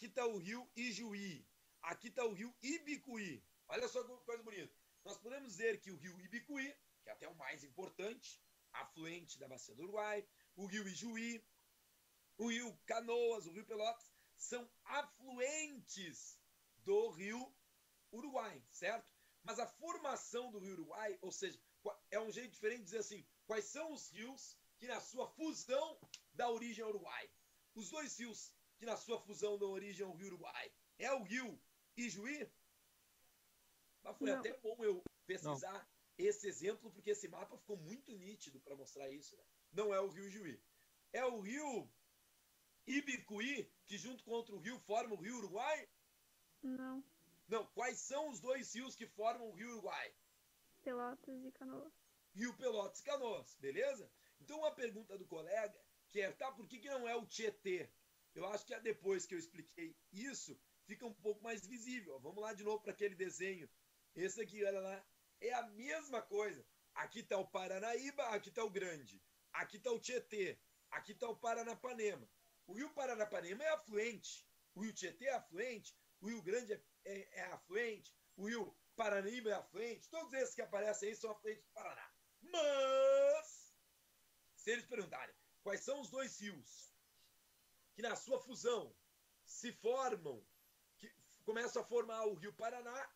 está o Rio Ijuí. Aqui está o rio Ibicuí. Olha só que coisa bonita. Nós podemos dizer que o rio Ibicuí, que é até o mais importante, afluente da bacia do Uruguai, o rio Ijuí, o rio Canoas, o rio Pelotas, são afluentes do rio Uruguai, certo? Mas a formação do rio Uruguai, ou seja, é um jeito diferente de dizer assim, quais são os rios que na sua fusão dá origem ao Uruguai? Os dois rios que na sua fusão dão origem ao rio Uruguai é o rio Ijuí? Mas foi Não. até bom eu pesquisar esse exemplo, porque esse mapa ficou muito nítido para mostrar isso. Né? Não é o rio Ijuí. É o rio Ibicuí, que junto com outro rio forma o rio Uruguai? Não. Não. Quais são os dois rios que formam o rio Uruguai? Pelotas e Canoas. Rio Pelotas e Canoas, beleza? Então uma pergunta do colega que é, tá, por que não é o Tietê? Eu acho que é depois que eu expliquei isso, fica um pouco mais visível. Vamos lá de novo para aquele desenho. Esse aqui, olha lá, é a mesma coisa. Aqui está o Paranaíba, aqui está o Grande. Aqui está o Tietê, aqui está o Paranapanema. O rio Paranapanema é afluente, o rio Tietê é afluente, o rio Grande é afluente, o rio Paranaíba é afluente. Todos esses que aparecem aí são afluentes do Paraná. Mas, se eles perguntarem quais são os dois rios que na sua fusão se formam, que começam a formar o rio Paraná,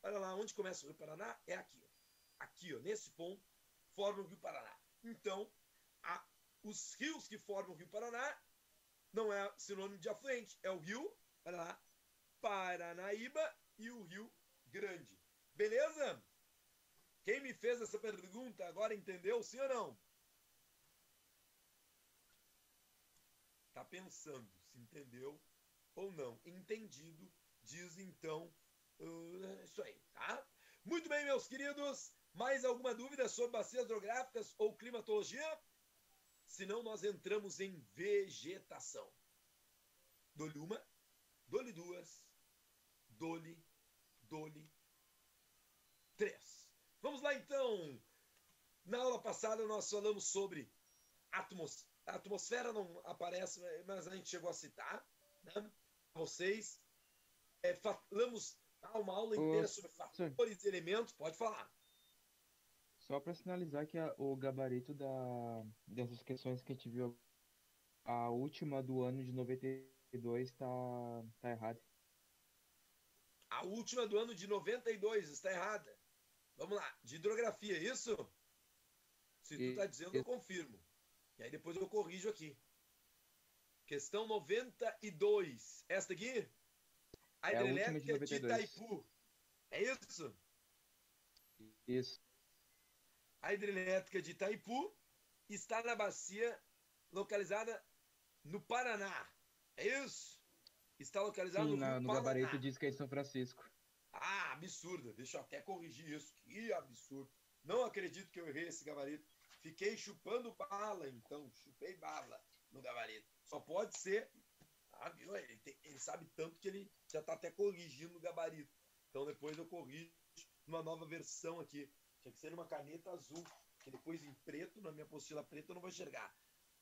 olha lá, onde começa o rio Paraná? É aqui, ó. Aqui, ó, nesse ponto, formam o rio Paraná. Então, os rios que formam o rio Paraná não é sinônimo de afluente, é o rio, olha lá, Paranaíba e o rio Grande. Beleza? Quem me fez essa pergunta agora entendeu, sim ou não? Tá pensando se entendeu ou não. Entendido, diz então isso aí, tá? Muito bem, meus queridos. Mais alguma dúvida sobre bacias hidrográficas ou climatologia? Senão nós entramos em vegetação. Dou-lhe uma, dou-lhe duas, dou-lhe três. Vamos lá então. Na aula passada nós falamos sobre atmosfera. A atmosfera não aparece, mas a gente chegou a citar, né? Vocês falamos uma aula inteira sobre fatores e elementos. Pode falar. Só para sinalizar que o gabarito dessas questões que a gente viu, a última do ano de 92 tá errada. A última do ano de 92 está errada. Vamos lá. De hidrografia, isso? Se tu está dizendo, eu confirmo. E aí depois eu corrijo aqui. Questão 92. Esta aqui? A hidrelétrica de Itaipu. É isso? Isso. A hidrelétrica de Itaipu está na bacia localizada no Paraná. É isso? Está localizado no Paraná. No gabarito diz que é em São Francisco. Ah, absurdo. Deixa eu até corrigir isso. Que absurdo. Não acredito que eu errei esse gabarito. Fiquei chupando bala, então. Chupei bala no gabarito. Só pode ser. Ah, viu? Ele sabe tanto que ele já está até corrigindo o gabarito. Então depois eu corrijo numa nova versão aqui. Tinha que ser uma caneta azul. Que depois em preto, na minha apostila preta, eu não vou enxergar.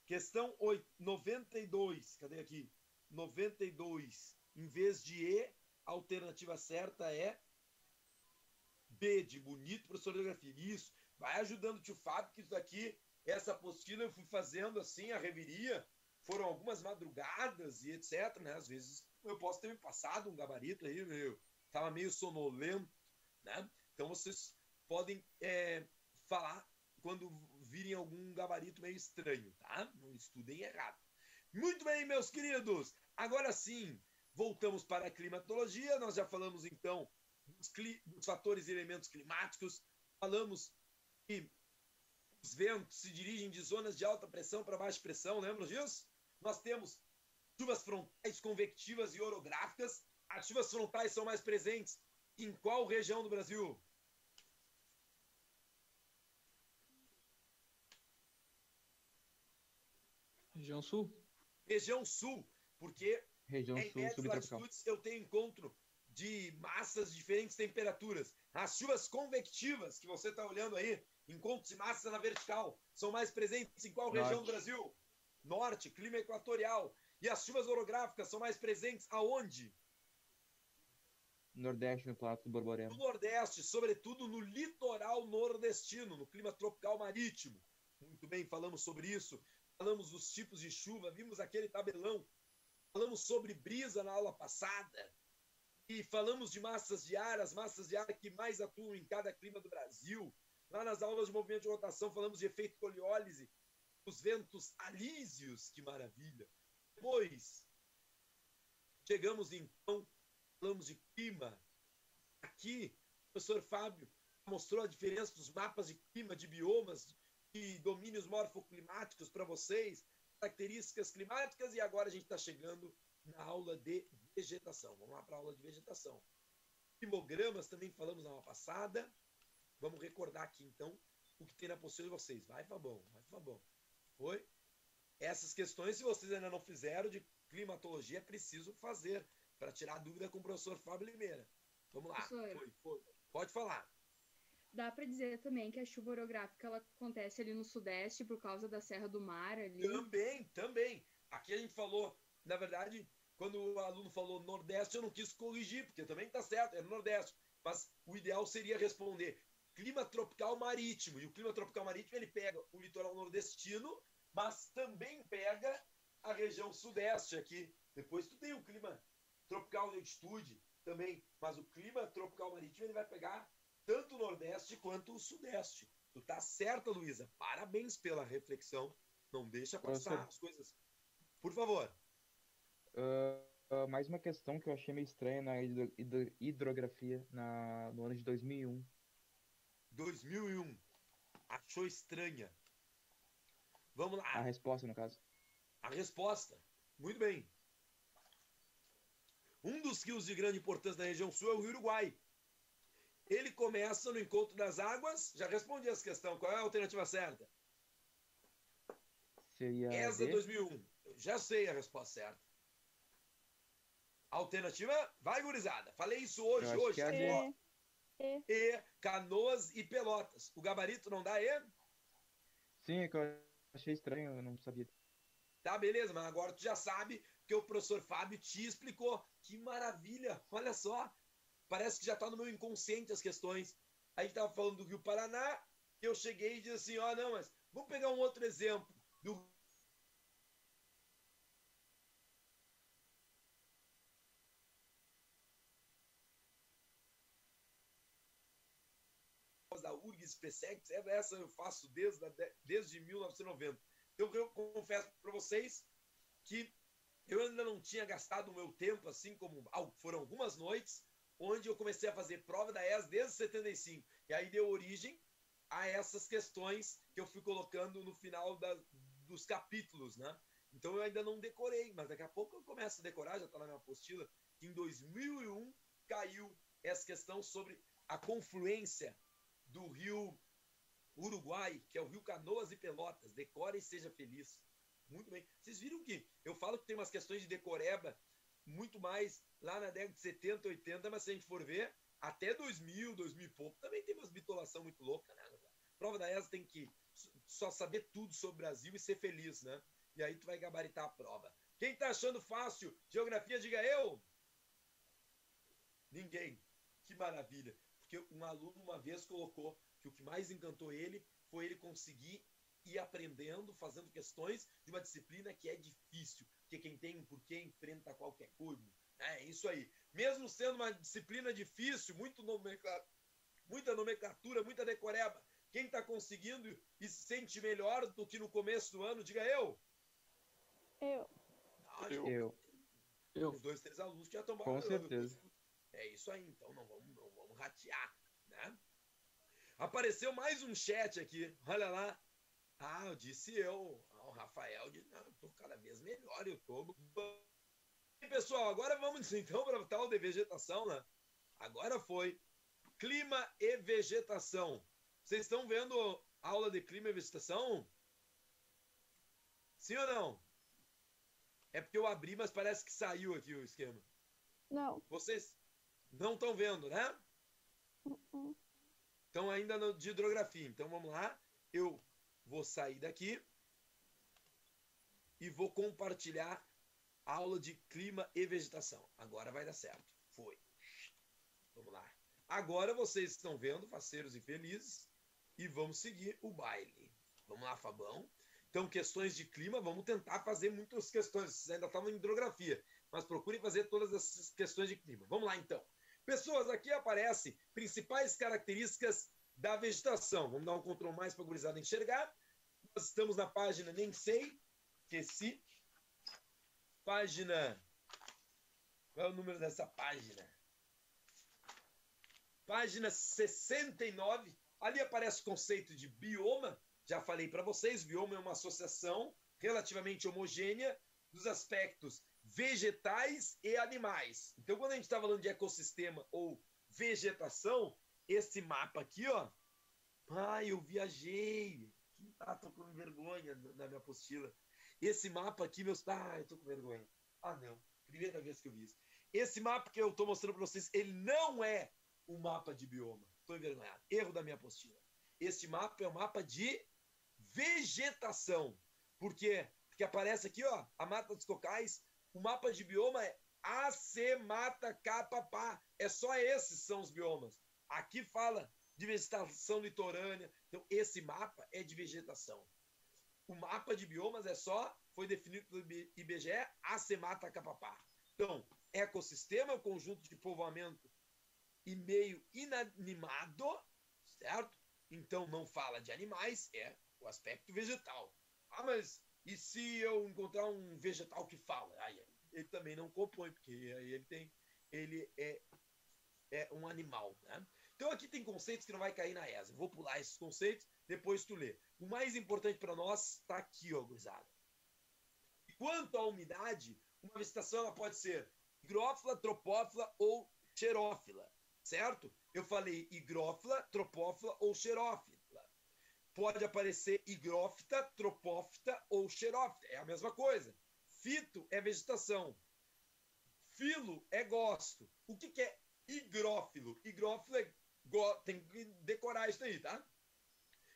Questão 92. Cadê aqui? 92. Em vez de E, a alternativa certa é B, de bonito, professor de geografia. Isso. Vai ajudando o tio Fábio, que isso daqui, essa apostila eu fui fazendo assim, a reviria. Foram algumas madrugadas e etc, né? Às vezes eu posso ter me passado um gabarito aí, tava meio sonolento, né? Então vocês podem falar quando virem algum gabarito meio estranho, tá? Não estudem errado. Muito bem, meus queridos. Agora sim, voltamos para a climatologia. Nós já falamos então dos fatores e elementos climáticos. Falamos que os ventos se dirigem de zonas de alta pressão para baixa pressão, lembram disso? Nós temos chuvas frontais, convectivas e orográficas. As chuvas frontais são mais presentes em qual região do Brasil? Região Sul? Região Sul, porque Região em Sul, médias subtropical. latitudes eu tenho encontro de massas de diferentes temperaturas. As chuvas convectivas, que você está olhando aí, encontros de massa na vertical, são mais presentes em qual região do Brasil? Norte, clima equatorial. E as chuvas orográficas são mais presentes aonde? Nordeste, no Planalto do No Borborema. Nordeste, sobretudo no litoral nordestino, no clima tropical marítimo. Muito bem, falamos sobre isso. Falamos dos tipos de chuva, vimos aquele tabelão. Falamos sobre brisa na aula passada. E falamos de massas de ar, as massas de ar que mais atuam em cada clima do Brasil. Lá nas aulas de movimento de rotação, falamos de efeito Coriolis, os ventos alísios, que maravilha. Depois, chegamos então, falamos de clima. Aqui, o professor Fábio mostrou a diferença dos mapas de clima, de biomas, de domínios morfoclimáticos para vocês, características climáticas, e agora a gente está chegando na aula de vegetação. Vamos lá para a aula de vegetação. Climogramas também falamos na aula passada. Vamos recordar aqui, então, o que tem na apostila de vocês. Vai, Fabão, vai, Fabão. Foi? Essas questões, se vocês ainda não fizeram, de climatologia, é preciso fazer, para tirar dúvida com o professor Fábio Limeira. Vamos lá. Professor. Foi. Pode falar. Dá para dizer também que a chuva orográfica ela acontece ali no sudeste por causa da Serra do Mar ali. Também. Aqui a gente falou, na verdade, quando o aluno falou Nordeste, eu não quis corrigir, porque também está certo, é no Nordeste. Mas o ideal seria responder clima tropical marítimo. E o clima tropical marítimo, ele pega o litoral nordestino, mas também pega a região sudeste aqui. Depois tu tem o clima tropical de altitude também, mas o clima tropical marítimo, ele vai pegar tanto o nordeste quanto o sudeste. Tu tá certa, Luísa. Parabéns pela reflexão. Não deixa passar as coisas. Por favor. Mais uma questão que eu achei meio estranha na hidrografia no ano de 2001. 2001. Achou estranha. Vamos lá. A resposta, no caso. A resposta. Muito bem. Um dos rios de grande importância na região sul é o Rio Uruguai. Ele começa no encontro das águas. Já respondi essa questão. Qual é a alternativa certa? Seria ESA D? 2001. Eu já sei a resposta certa. Alternativa? Vai, gurizada. Falei isso Eu acho hoje. que é a Ó. D. E, Canoas e Pelotas. O gabarito não dá E? Sim, é que eu achei estranho, eu não sabia. Tá, beleza, mas agora tu já sabe que o professor Fábio te explicou. Que maravilha, olha só. Parece que já tá no meu inconsciente as questões. A gente tava falando do Rio Paraná, e eu cheguei e disse assim, não, mas vamos pegar um outro exemplo do da URGS PSEX, essa eu faço desde 1990. Então eu confesso para vocês que eu ainda não tinha gastado o meu tempo, assim como foram algumas noites, onde eu comecei a fazer prova da ES desde 75. E aí deu origem a essas questões que eu fui colocando no final dos capítulos, né? Então eu ainda não decorei, mas daqui a pouco eu começo a decorar, já está na minha apostila, que em 2001 caiu essa questão sobre a confluência do rio Uruguai, que é o rio Canoas e Pelotas. Decore e seja feliz. Muito bem. Vocês viram que eu falo que tem umas questões de decoreba muito mais lá na década de 70, 80, mas se a gente for ver, até 2000, 2000 e pouco, também tem umas bitolação muito louca, né? Prova da ESA tem que só saber tudo sobre o Brasil e ser feliz, né? E aí tu vai gabaritar a prova. Quem tá achando fácil geografia, diga eu. Ninguém. Que maravilha. Porque um aluno uma vez colocou que o que mais encantou ele foi ele conseguir ir aprendendo, fazendo questões de uma disciplina que é difícil. Porque quem tem um porquê enfrenta qualquer coisa. É isso aí. Mesmo sendo uma disciplina difícil, muita nomenclatura, muita decoreba, quem está conseguindo e se sente melhor do que no começo do ano, diga eu. Eu. Os 2, 3 alunos que já estão Com certeza. É isso aí, então não vamos ratear, né? Apareceu mais um chat aqui, olha lá. Eu disse eu. O Rafael disse, não, eu tô cada vez melhor, eu tô... E, pessoal, agora vamos então para o tal de vegetação, né? Agora foi clima e vegetação. Vocês estão vendo a aula de clima e vegetação? Sim ou não? É porque eu abri, mas parece que saiu aqui o esquema. Não. Vocês não estão vendo, né? Estão ainda de hidrografia. Então vamos lá. Eu vou sair daqui e vou compartilhar a aula de clima e vegetação. Agora vai dar certo. Foi. Vamos lá. Agora vocês estão vendo, faceiros e felizes, e vamos seguir o baile. Vamos lá, Fabão. Então, questões de clima, vamos tentar fazer muitas questões. Vocês ainda estavam em hidrografia, mas procurem fazer todas essas questões de clima. Vamos lá, então. Pessoas, aqui aparecem principais características da vegetação. Vamos dar um Ctrl mais para a gurizada enxergar. Nós estamos na página, nem sei, esqueci. Página... Qual é o número dessa página? Página 69. Ali aparece o conceito de bioma. Já falei para vocês, bioma é uma associação relativamente homogênea dos aspectos vegetais e animais. Então, quando a gente está falando de ecossistema ou vegetação, esse mapa aqui, ó. Eu viajei. Tô com vergonha na minha apostila. Esse mapa aqui, meus... eu tô com vergonha. Não. Primeira vez que eu vi isso. Esse mapa que eu tô mostrando para vocês, ele não é o mapa de bioma. Tô envergonhado. Erro da minha apostila. Este mapa é o mapa de vegetação. Por quê? Porque aparece aqui, ó, a mata dos cocais. O mapa de bioma é AC Mata Capapá. É só esses são os biomas. Aqui fala de vegetação litorânea. Então, esse mapa é de vegetação. O mapa de biomas foi definido pelo IBGE, AC Mata Capapá. Então, ecossistema é o conjunto de povoamento e meio inanimado, certo? Então, não fala de animais, é o aspecto vegetal. Mas e se eu encontrar um vegetal que fala? Aí ele também não compõe, porque aí ele é um animal, né? Então aqui tem conceitos que não vai cair na ESA. Vou pular esses conceitos, depois tu lê. O mais importante para nós está aqui, ó, gurizada. Quanto à umidade, uma vegetação ela pode ser higrófila, tropófila ou xerófila, certo? Eu falei higrófila, tropófila ou xerófila. Pode aparecer higrófita, tropófita ou xerófita. É a mesma coisa. Fito é vegetação. Filo é gosto. O que é higrófilo? Higrófilo é... Tem que decorar isso aí, tá?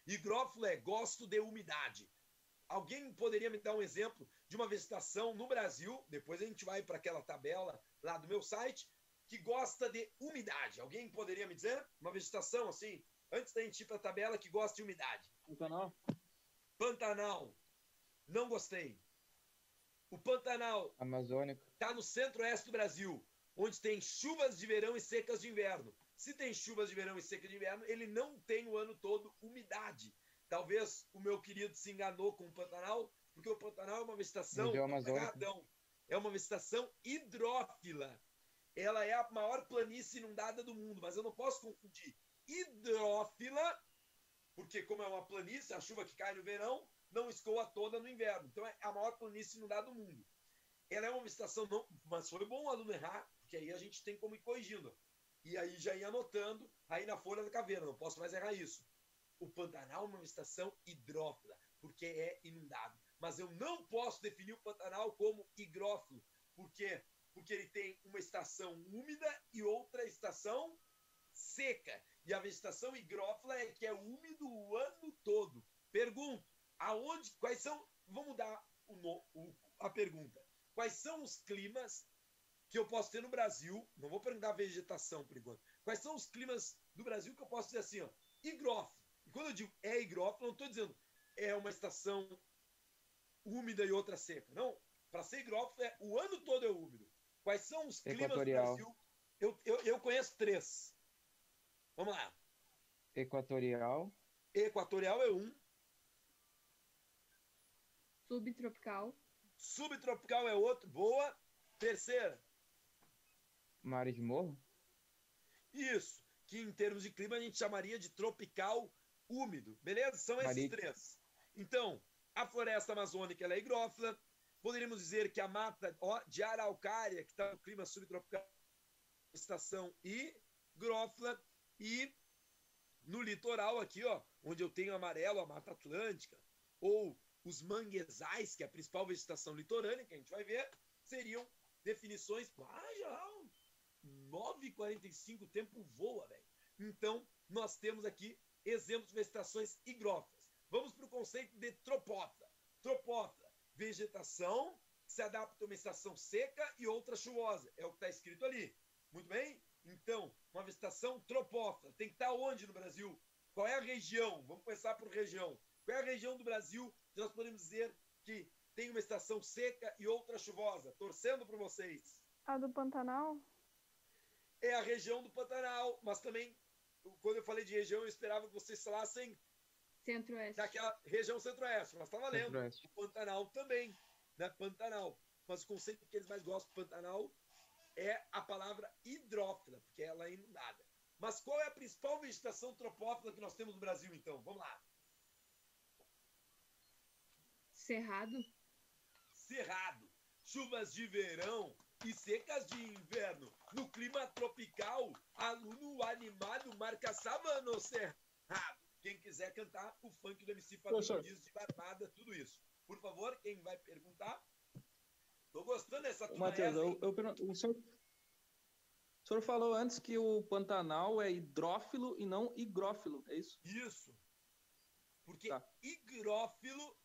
Higrófilo é gosto de umidade. Alguém poderia me dar um exemplo de uma vegetação no Brasil, depois a gente vai para aquela tabela lá do meu site, que gosta de umidade? Alguém poderia me dizer? Uma vegetação assim, antes da gente ir para a tabela, que gosta de umidade. Pantanal? Pantanal. Não gostei. O Pantanal Amazônica. está no centro-oeste do Brasil, onde tem chuvas de verão e secas de inverno. Se tem chuvas de verão e secas de inverno, ele não tem o ano todo umidade. Talvez o meu querido se enganou com o Pantanal, porque o Pantanal é uma vegetação... É uma vegetação hidrófila. Ela é a maior planície inundada do mundo, mas eu não posso confundir hidrófila, porque como é uma planície, a chuva que cai no verão não escoa toda no inverno. Então é a maior planície inundada do mundo. Ela é uma vegetação, não, mas foi bom o aluno errar, porque aí a gente tem como ir corrigindo. E aí já ia anotando, aí na folha da caveira, não posso mais errar isso. O Pantanal é uma vegetação hidrófila, porque é inundado. Mas eu não posso definir o Pantanal como higrófilo. Por quê? Porque ele tem uma estação úmida e outra estação seca. E a vegetação higrófila é que é úmido o ano todo. Pergunto, quais são... Vamos mudar a pergunta. Quais são os climas que eu posso ter no Brasil? Não vou perguntar vegetação por enquanto. Quais são os climas do Brasil que eu posso dizer assim, ó, higrófilo? E quando eu digo é higrófilo, não estou dizendo é uma estação úmida e outra seca. Não, para ser higrófilo o ano todo é úmido. Quais são os climas Equatorial. do Brasil? Eu conheço 3. Vamos lá. Equatorial. Equatorial é 1. Subtropical. Subtropical é outro. Boa. Terceira. Mares de Morro. Isso. Que em termos de clima a gente chamaria de tropical úmido. Beleza? São esses 3. Então, a floresta amazônica ela é higrófila. Poderíamos dizer que a mata de araucária, que está no clima subtropical, estação higrófila. E no litoral aqui, ó, onde eu tenho amarelo, a Mata Atlântica, ou os manguezais, que é a principal vegetação litorânea, que a gente vai ver, seriam definições... já 9h45, o tempo voa, velho. Então, nós temos aqui exemplos de vegetações higrófilas. Vamos para o conceito de tropófila. Tropófila, vegetação que se adapta a uma estação seca e outra chuvosa. É o que está escrito ali. Muito bem? Então, uma vegetação tropófila tem que estar onde no Brasil? Qual é a região? Vamos começar por região. Qual é a região do Brasil que nós podemos dizer que tem uma estação seca e outra chuvosa? Torcendo por vocês. A do Pantanal? É a região do Pantanal, mas também, quando eu falei de região, eu esperava que vocês falassem Centro-Oeste. daquela região centro-oeste, mas tá valendo. Centro-Oeste. O Pantanal também, né? Pantanal. Mas o conceito que eles mais gostam do Pantanal é a palavra hidrófila, porque ela é inundada. Mas qual é a principal vegetação tropófila que nós temos no Brasil, então? Vamos lá. Cerrado. Cerrado. Chuvas de verão e secas de inverno. No clima tropical, aluno animado marca sábado no cerrado. Quem quiser cantar o funk do MC Fabinho Dias de Barbada, tudo isso. Por favor, quem vai perguntar? Tô gostando dessa turma. Matheus, eu pergunto, o senhor falou antes que o Pantanal é hidrófilo e não higrófilo, é isso? Isso. Porque Tá. higrófilo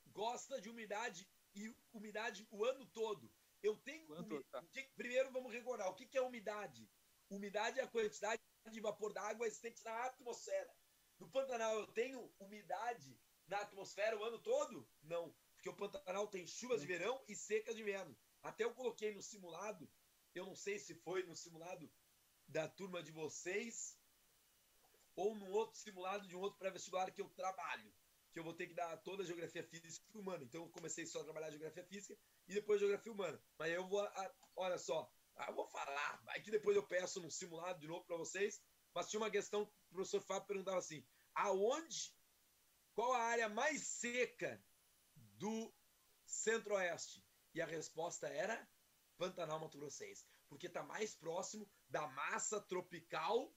gosta de umidade e umidade o ano todo. Eu tenho. O ano todo, tá. Primeiro vamos recordar o que é umidade. Umidade é a quantidade de vapor d'água existente na atmosfera. No Pantanal eu tenho umidade na atmosfera o ano todo? Não. Porque o Pantanal tem chuvas de verão e secas de inverno. Até eu coloquei no simulado, eu não sei se foi no simulado da turma de vocês ou num outro simulado de um outro pré-vestibular que eu trabalho, que eu vou ter que dar toda a geografia física humana. Então eu comecei só a trabalhar geografia física e depois geografia humana. Mas eu vou, olha só, eu vou falar, aí que depois eu peço num simulado de novo para vocês, mas tinha uma questão que o professor Fábio perguntava assim, qual a área mais seca do Centro-Oeste? E a resposta era Pantanal Mato Grossense, porque está mais próximo da massa tropical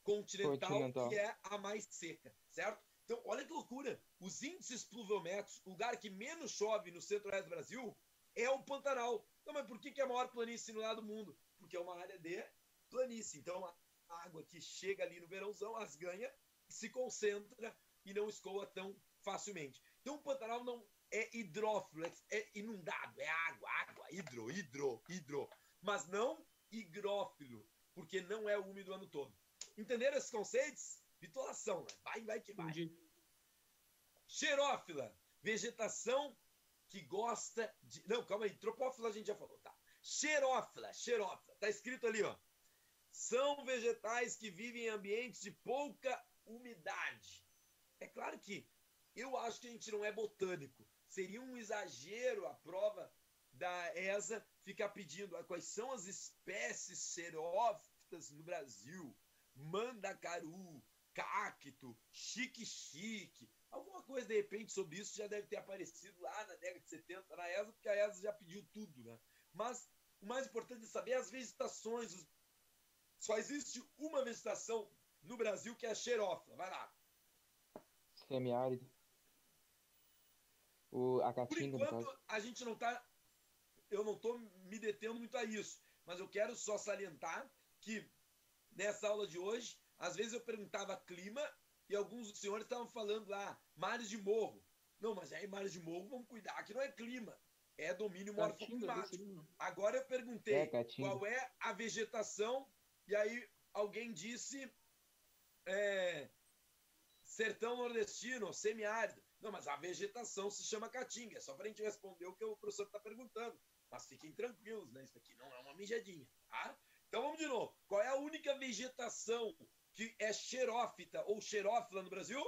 continental, que é a mais seca, certo? Então, olha que loucura. Os índices pluviométricos, o lugar que menos chove no Centro-Oeste do Brasil é o Pantanal. Então, mas por que é a maior planície lá do mundo? Porque é uma área de planície. Então, a água que chega ali no verãozão, as ganha, se concentra e não escoa tão facilmente. Então, o Pantanal não é hidrófilo, é inundado, é água, hidro. Mas não higrófilo, porque não é úmido o ano todo. Entenderam esses conceitos? Bitolação, né? Vai que vai. Entendi. Xerófila, vegetação que gosta de... Não, calma aí, tropófila a gente já falou, tá? Xerófila, tá escrito ali, ó. São vegetais que vivem em ambientes de pouca umidade. É claro que eu acho que a gente não é botânico. Seria um exagero a prova da ESA ficar pedindo quais são as espécies xerófitas no Brasil. Mandacaru, cacto, chique-chique. Alguma coisa, de repente, sobre isso já deve ter aparecido lá na década de 70 na ESA, porque a ESA já pediu tudo, né? Mas o mais importante é saber as vegetações. Só existe uma vegetação no Brasil que é a xerófila. Vai lá. Semiárido. A caatinga, por enquanto, a gente não tá... Eu não estou me detendo muito a isso, mas eu quero só salientar que nessa aula de hoje, às vezes eu perguntava clima e alguns dos senhores estavam falando lá, mares de morro. Não, mas aí mares de morro, vamos cuidar, que não é clima, é domínio morfoclimático. Agora eu perguntei qual é a vegetação e aí alguém disse sertão nordestino, semiárido. Não, mas a vegetação se chama caatinga, é só para a gente responder o que o professor está perguntando. Mas fiquem tranquilos, né? Isso aqui não é uma mijadinha, tá? Então vamos de novo. Qual é a única vegetação que é xerófita ou xerófila no Brasil?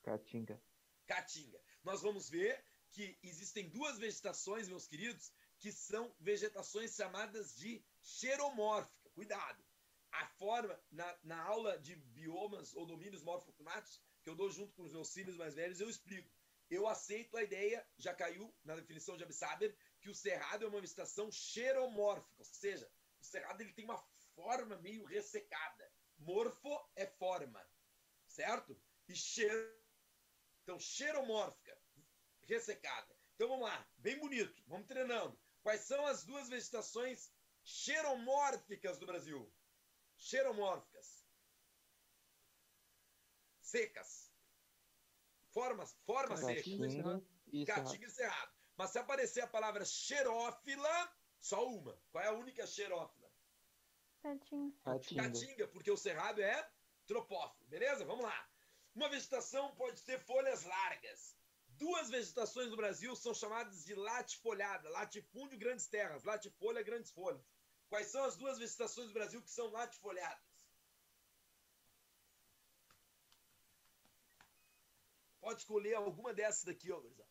Caatinga. Caatinga. Nós vamos ver que existem duas vegetações, meus queridos, que são vegetações chamadas de xeromórfica. Cuidado. A forma, na aula de biomas ou domínios morfoclimáticos, que eu dou junto com os meus filhos mais velhos, eu explico. Eu aceito a ideia, já caiu na definição de Absaber, que o cerrado é uma vegetação xeromórfica, ou seja, o cerrado ele tem uma forma meio ressecada. Morfo é forma, certo? E então, xeromórfica, ressecada. Então vamos lá, bem bonito, vamos treinando. Quais são as duas vegetações xeromórficas do Brasil? Xeromórficas. Secas. Forma seca. Caatinga e Caatinga e cerrado. Mas se aparecer a palavra xerófila, Só uma. Qual é a única xerófila? Caatinga. Caatinga, porque o cerrado é tropófilo. Beleza? Vamos lá. Uma vegetação pode ter folhas largas. 2 vegetações no Brasil são chamadas de latifoliada. Latifúndio, grandes terras. Latifolha, grandes folhas. Quais são as 2 vegetações do Brasil que são latifoliadas? Pode escolher alguma dessas daqui, ó, gurizada.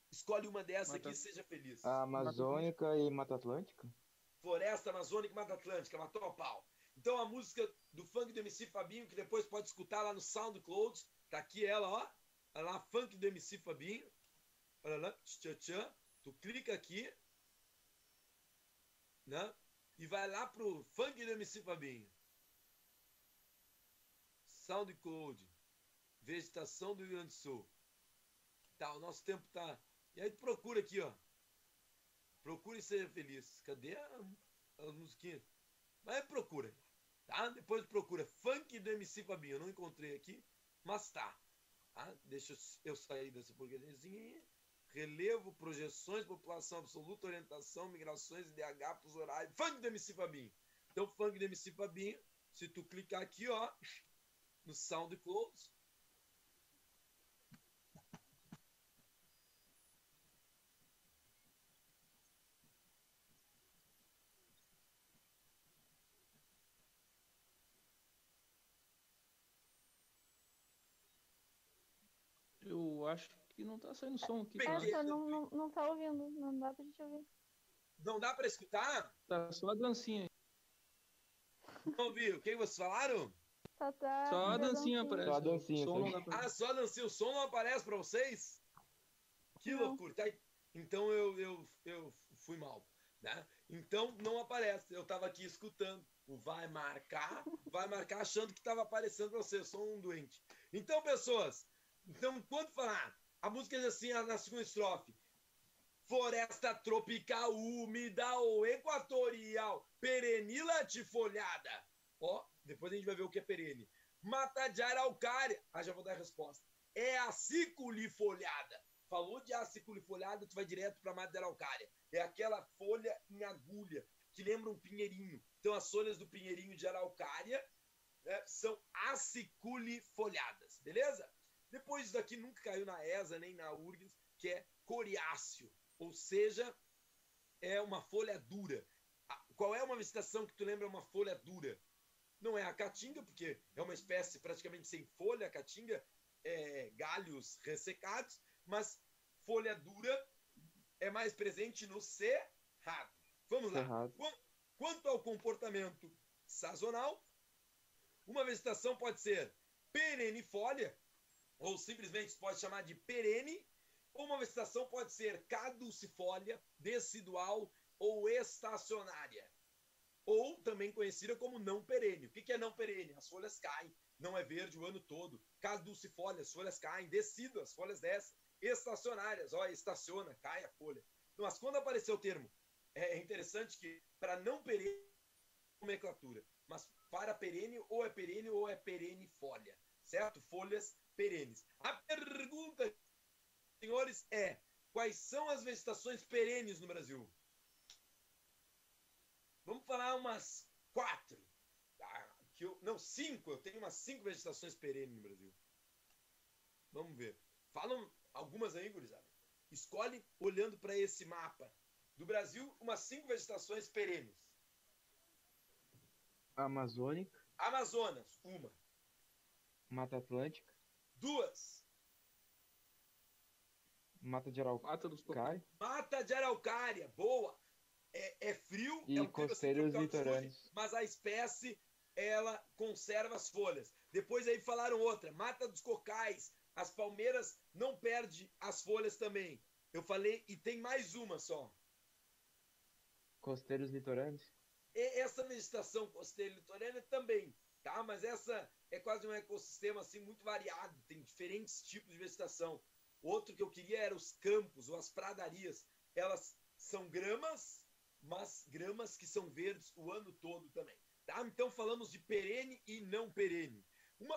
Escolhe uma dessas aqui e seja feliz. A Amazônica e Mata Atlântica? Floresta Amazônica e Mata Atlântica, matou a pau. Então a música do funk do MC Fabinho, que depois pode escutar lá no SoundCloud, tá aqui ela, ó. Olha lá, funk do MC Fabinho. Olha lá, tchan. Tu clica aqui, né? E vai lá pro funk do MC Fabinho. SoundCloud. Vegetação do Rio Grande do Sul. Tá, o nosso tempo tá. E aí tu procura aqui, ó. Procura e seja feliz. Cadê a musiquinha? Mas procura, tá? Depois procura funk do MC Fabinho. Eu não encontrei aqui, mas tá. Deixa eu sair dessa porcariazinha. Relevo, projeções, população absoluta, orientação, migrações, IDH, fuso horário. Funk do MC Fabinho. Então, funk do MC Fabinho. Se tu clicar aqui, ó, no SoundCloud. Eu acho que não tá saindo som aqui. Essa não tá ouvindo, não dá pra gente ouvir. Não dá pra escutar? Tá só a dancinha. Não ouvi. O que vocês falaram? Só a dancinha aparece. Só a dancinha, O som não dá pra... Só a dancinha. O som não aparece pra vocês? Que Não. loucura. Tá? Então eu fui mal. Né? Então não aparece. Eu tava aqui escutando. O vai marcar achando que tava aparecendo pra você. Eu sou um doente. Então, pessoas, quando falar, a música diz assim, na segunda estrofe: floresta tropical, úmida ou equatorial, perene latifoliada. Ó, depois a gente vai ver o que é perene. Mata de araucária. Já vou dar a resposta. É aciculifoliada. Falou de aciculifoliada, tu vai direto para mata de araucária. É aquela folha em agulha que lembra um pinheirinho. Então as folhas do pinheirinho de araucária são aciculifoliadas, beleza? Depois isso daqui nunca caiu na ESA nem na URGS, que é coriáceo, ou seja, é uma folha dura. Qual é uma vegetação que tu lembra uma folha dura? Não é a caatinga, porque é uma espécie praticamente sem folha. A caatinga é galhos ressecados, mas folha dura é mais presente no cerrado. Vamos lá. Quanto ao comportamento sazonal, uma vegetação pode ser perenifolha, ou simplesmente se pode chamar de perene, ou uma vegetação pode ser caducifólia, decidual ou estacionária, ou também conhecida como não perene. O que é não perene? As folhas caem, não é verde o ano todo. Caducifólia, as folhas caem, decíduas, as folhas descem. Estacionárias, ó, estaciona, cai a folha. Mas quando apareceu o termo, é interessante que para não perene, nomenclatura, mas para perene ou é perenifolha, certo? Folhas perenes. A pergunta, senhores, é: quais são as vegetações perenes no Brasil? Vamos falar umas 4. Não, 5. Eu tenho umas 5 vegetações perenes no Brasil. Vamos ver. Falam algumas aí, gurizada. Escolhe olhando para esse mapa do Brasil umas 5 vegetações perenes. Amazônica. Amazonas, 1. Mata Atlântica. 2. Mata de Araucária. Mata de Araucária, boa. É frio, e é um costeiros litorâneos. Mas a espécie, ela conserva as folhas. Depois aí falaram outra, Mata dos Cocais. As palmeiras não perdem as folhas também. Eu falei, e tem mais uma só. Costeiros litorâneos. E essa vegetação costeira litorânea também, tá? Mas essa é quase um ecossistema assim muito variado, tem diferentes tipos de vegetação. Outro que eu queria era os campos ou as pradarias. Elas são gramas, mas gramas que são verdes o ano todo também, tá? Então falamos de perene e não perene.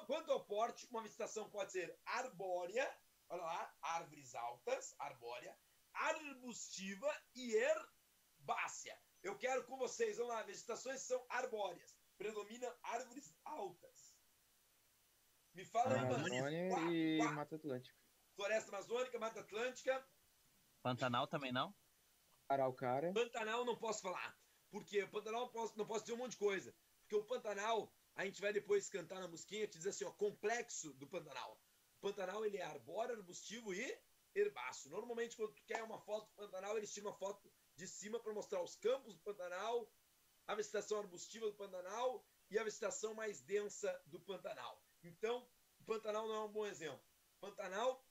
Quanto ao porte, uma vegetação pode ser arbórea, olha lá, árvores altas, arbórea, arbustiva e herbácea. Eu quero com vocês, vamos lá, vegetações são arbóreas. Predominam árvores altas. Me fala aí, mano. Amazônia Quá, e quá. Mata Atlântica. Floresta Amazônica, Mata Atlântica. Pantanal também não? Araucária. Pantanal não posso falar. Porque o Pantanal não posso dizer um monte de coisa. Porque o Pantanal, a gente vai depois cantar na musiquinha, te dizer assim, ó, complexo do Pantanal. O Pantanal, ele é arbóreo, arbustivo e herbáceo. Normalmente, quando tu quer uma foto do Pantanal, eles tiram uma foto de cima para mostrar os campos do Pantanal, a vegetação arbustiva do Pantanal e a vegetação mais densa do Pantanal. Então, o Pantanal não é um bom exemplo. Pantanal,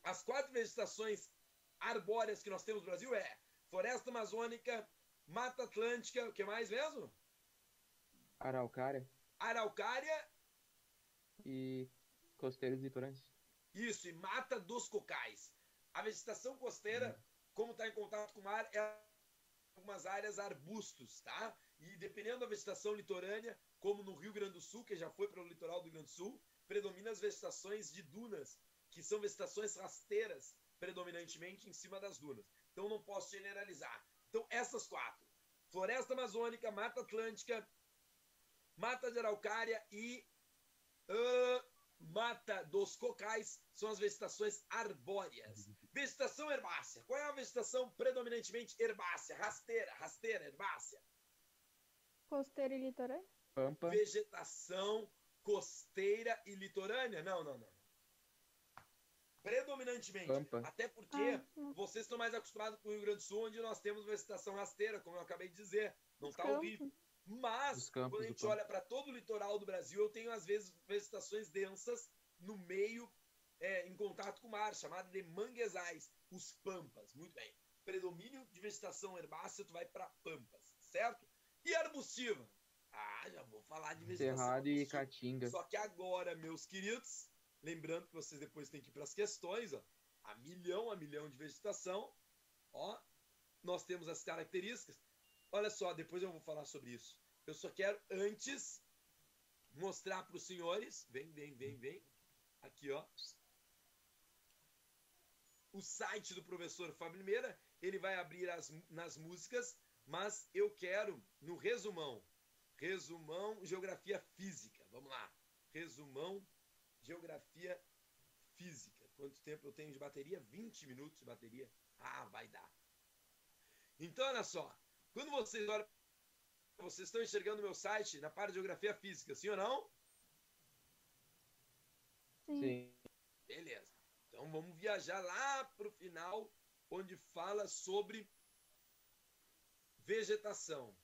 as 4 vegetações arbóreas que nós temos no Brasil é Floresta Amazônica, Mata Atlântica, o que mais mesmo? Araucária Araucária, e costeiros litorâneos. isso, e Mata dos Cocais. A vegetação costeira, como está em contato com o mar, é algumas áreas arbustos, tá? E dependendo da vegetação litorânea, como no Rio Grande do Sul, que já foi para o litoral do Rio Grande do Sul, predomina as vegetações de dunas, que são vegetações rasteiras, predominantemente em cima das dunas. Então não posso generalizar. Então essas 4, Floresta Amazônica, Mata Atlântica, Mata de Araucária e Mata dos Cocais são as vegetações arbóreas. Vegetação herbácea. Qual é a vegetação predominantemente herbácea? Rasteira, herbácea. Costeiro e litorâneo? Pampa. Vegetação costeira e litorânea? Não. Predominantemente. Pampa. Até porque vocês estão mais acostumados com o Rio Grande do Sul, onde nós temos vegetação rasteira, como eu acabei de dizer. Não está horrível. Mas, quando a gente olha para todo o litoral do Brasil, eu tenho, às vezes, vegetações densas no meio, em contato com o mar, chamada de manguezais, os pampas. Muito bem. Predomínio de vegetação herbácea, tu vai para pampas, certo? E arbustiva? Já vou falar de vegetação Cerrado e arbustiva. caatinga. Só que agora, meus queridos, lembrando que vocês depois têm que ir para as questões, ó, a milhão de vegetação, ó, nós temos as características. Olha só, depois eu vou falar sobre isso. Eu só quero antes mostrar para os senhores, vem, aqui, ó, o site do professor Fábio Limeira. Ele vai abrir nas músicas, mas eu quero no resumão, geografia física. Vamos lá, resumão, geografia física. Quanto tempo eu tenho de bateria? 20 minutos de bateria. Vai dar. Então, olha só. Quando vocês olham, vocês estão enxergando o meu site na parte de geografia física, sim ou não? Sim. Beleza. Então vamos viajar lá para o final, onde fala sobre vegetação.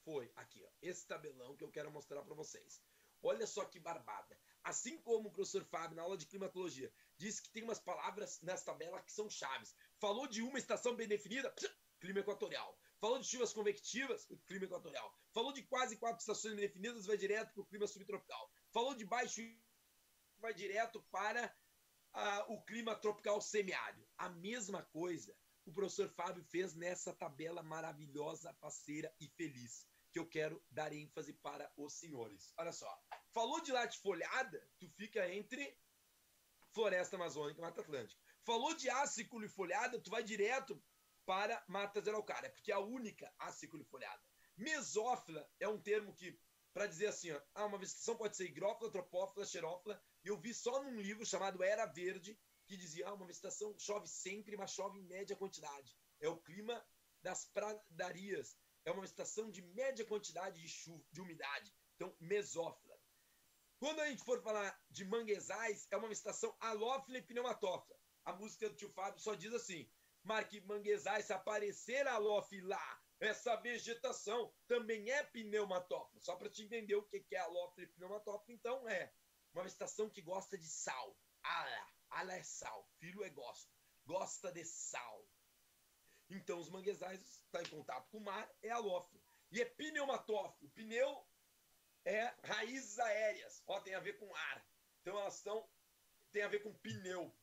Foi aqui, ó, esse tabelão que eu quero mostrar para vocês. Olha só que barbada. Assim como o professor Fábio, na aula de climatologia, disse que tem umas palavras nessa tabela que são chaves. Falou de uma estação bem definida, clima equatorial. Falou de chuvas convectivas, clima equatorial. Falou de quase 4 estações bem definidas, vai direto para o clima subtropical. Falou de baixo, vai direto para o clima tropical semiárido. A mesma coisa o professor Fábio fez nessa tabela maravilhosa, parceira e feliz, que eu quero dar ênfase para os senhores. Olha só. Falou de latifoliada, tu fica entre Floresta Amazônica e Mata Atlântica. Falou de aciculifoliada, tu vai direto para Mata de Araucária, porque é a única aciculifoliada. Mesófila é um termo que, para dizer assim, ó, uma vegetação pode ser higrófila, tropófila, xerófila, e eu vi só num livro chamado Era Verde, que dizia, uma vegetação chove sempre, mas chove em média quantidade. É o clima das pradarias. É uma vegetação de média quantidade de chuva, de umidade. Então, mesófila. Quando a gente for falar de manguezais, é uma vegetação halófila e pneumatófila. A música do tio Fábio só diz assim, marque manguezais, se aparecer halófila, essa vegetação também é pneumatófila. Só para te entender o que é halófila e pneumatófila, então é uma vegetação que gosta de sal. Ala é sal, filho é gosta de sal. Então os manguezais estão em contato com o mar, é halófilo. E é pneumatófilo. Pneu é raízes aéreas, tem a ver com ar. Então elas tem a ver com pneu.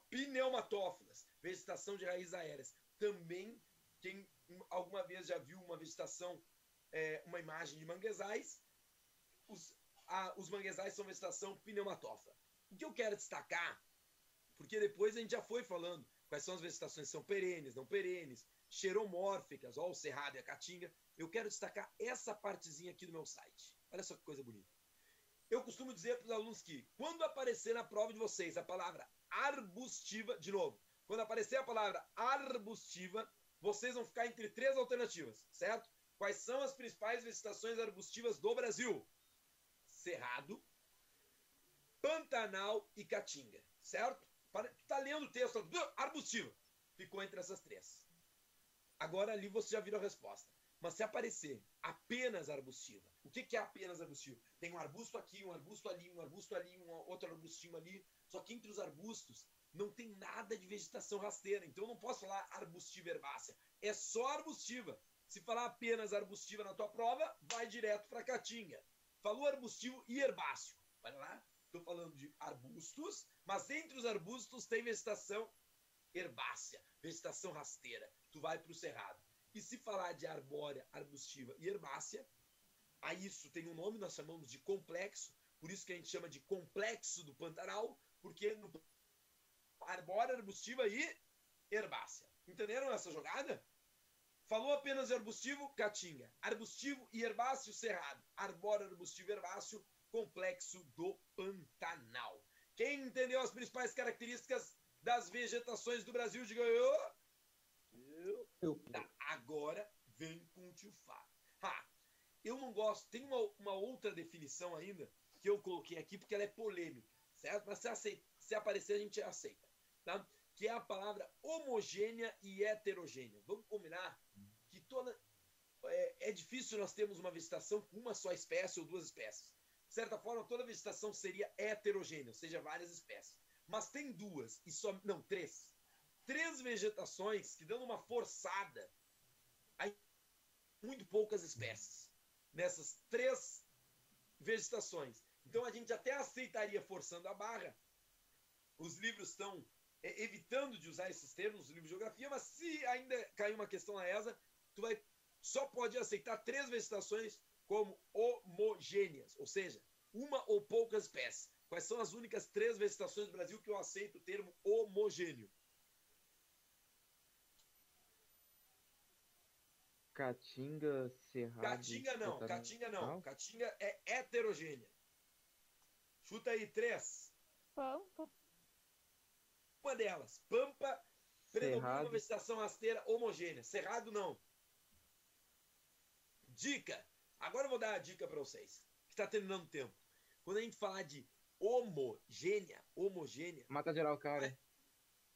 Pneumatófilas, vegetação de raízes aéreas. Também, quem alguma vez já viu uma vegetação, uma imagem de manguezais, os manguezais são vegetação pneumatófila. O que eu quero destacar, porque depois a gente já foi falando quais são as vegetações que são perenes, não perenes, xeromórficas, ó, o cerrado e a caatinga, eu quero destacar essa partezinha aqui do meu site. Olha só que coisa bonita. Eu costumo dizer para os alunos que, quando aparecer na prova de vocês a palavra arbustiva, de novo, quando aparecer a palavra arbustiva, vocês vão ficar entre 3 alternativas, certo? Quais são as principais vegetações arbustivas do Brasil? Cerrado, Pantanal e Caatinga, certo? Tu tá lendo o texto, arbustiva. Ficou entre essas 3. Agora ali você já viu a resposta. Mas se aparecer apenas arbustiva, o que é apenas arbustiva? Tem um arbusto aqui, um arbusto ali, um arbusto ali, um outro arbustinho ali. Só que entre os arbustos não tem nada de vegetação rasteira. Então eu não posso falar arbustiva herbácea. É só arbustiva. Se falar apenas arbustiva na tua prova, vai direto para Caatinga. Falou arbustivo e herbáceo. Olha lá, estou falando de arbustos, mas entre os arbustos tem vegetação herbácea, vegetação rasteira. Tu vai para o cerrado. E se falar de arbórea, arbustiva e herbácea, a isso tem um nome, nós chamamos de complexo, por isso que a gente chama de complexo do Pantanal, porque no arbórea, arbustiva e herbácea. Entenderam essa jogada? Falou apenas de arbustivo, Caatinga. Arbustivo e herbáceo, cerrado. Arbóreo, arbustivo e herbáceo, complexo do Pantanal. Quem entendeu as principais características das vegetações do Brasil, diga eu. Tá, agora vem com o tio Fábio. Eu não gosto, tem uma outra definição ainda que eu coloquei aqui porque ela é polêmica, certo? Mas se aparecer a gente aceita, tá? Que é a palavra homogênea e heterogênea. Vamos combinar que é difícil nós termos uma vegetação com uma só espécie ou 2 espécies. De certa forma, toda vegetação seria heterogênea, ou seja, várias espécies. Mas tem 3. 3 vegetações que dão uma forçada a muito poucas espécies nessas 3 vegetações. Então a gente até aceitaria forçando a barra. Os livros estão evitando de usar esses termos, os livros de geografia, mas se ainda cair uma questão na ESA, só pode aceitar 3 vegetações como homogêneas, ou seja, uma ou poucas espécies. Quais são as únicas 3 vegetações do Brasil que eu aceito o termo homogêneo? Caatinga, cerrado... Caatinga não, Pantanal. Caatinga não. Caatinga é heterogênea. Chuta aí 3. Pampa. Uma delas. Pampa predomina uma Cerrado. vegetação rasteira homogênea. Cerrado não. Dica. Agora eu vou dar a dica para vocês. Que está terminando o tempo. Quando a gente falar de homogênea, Mata de Araucária.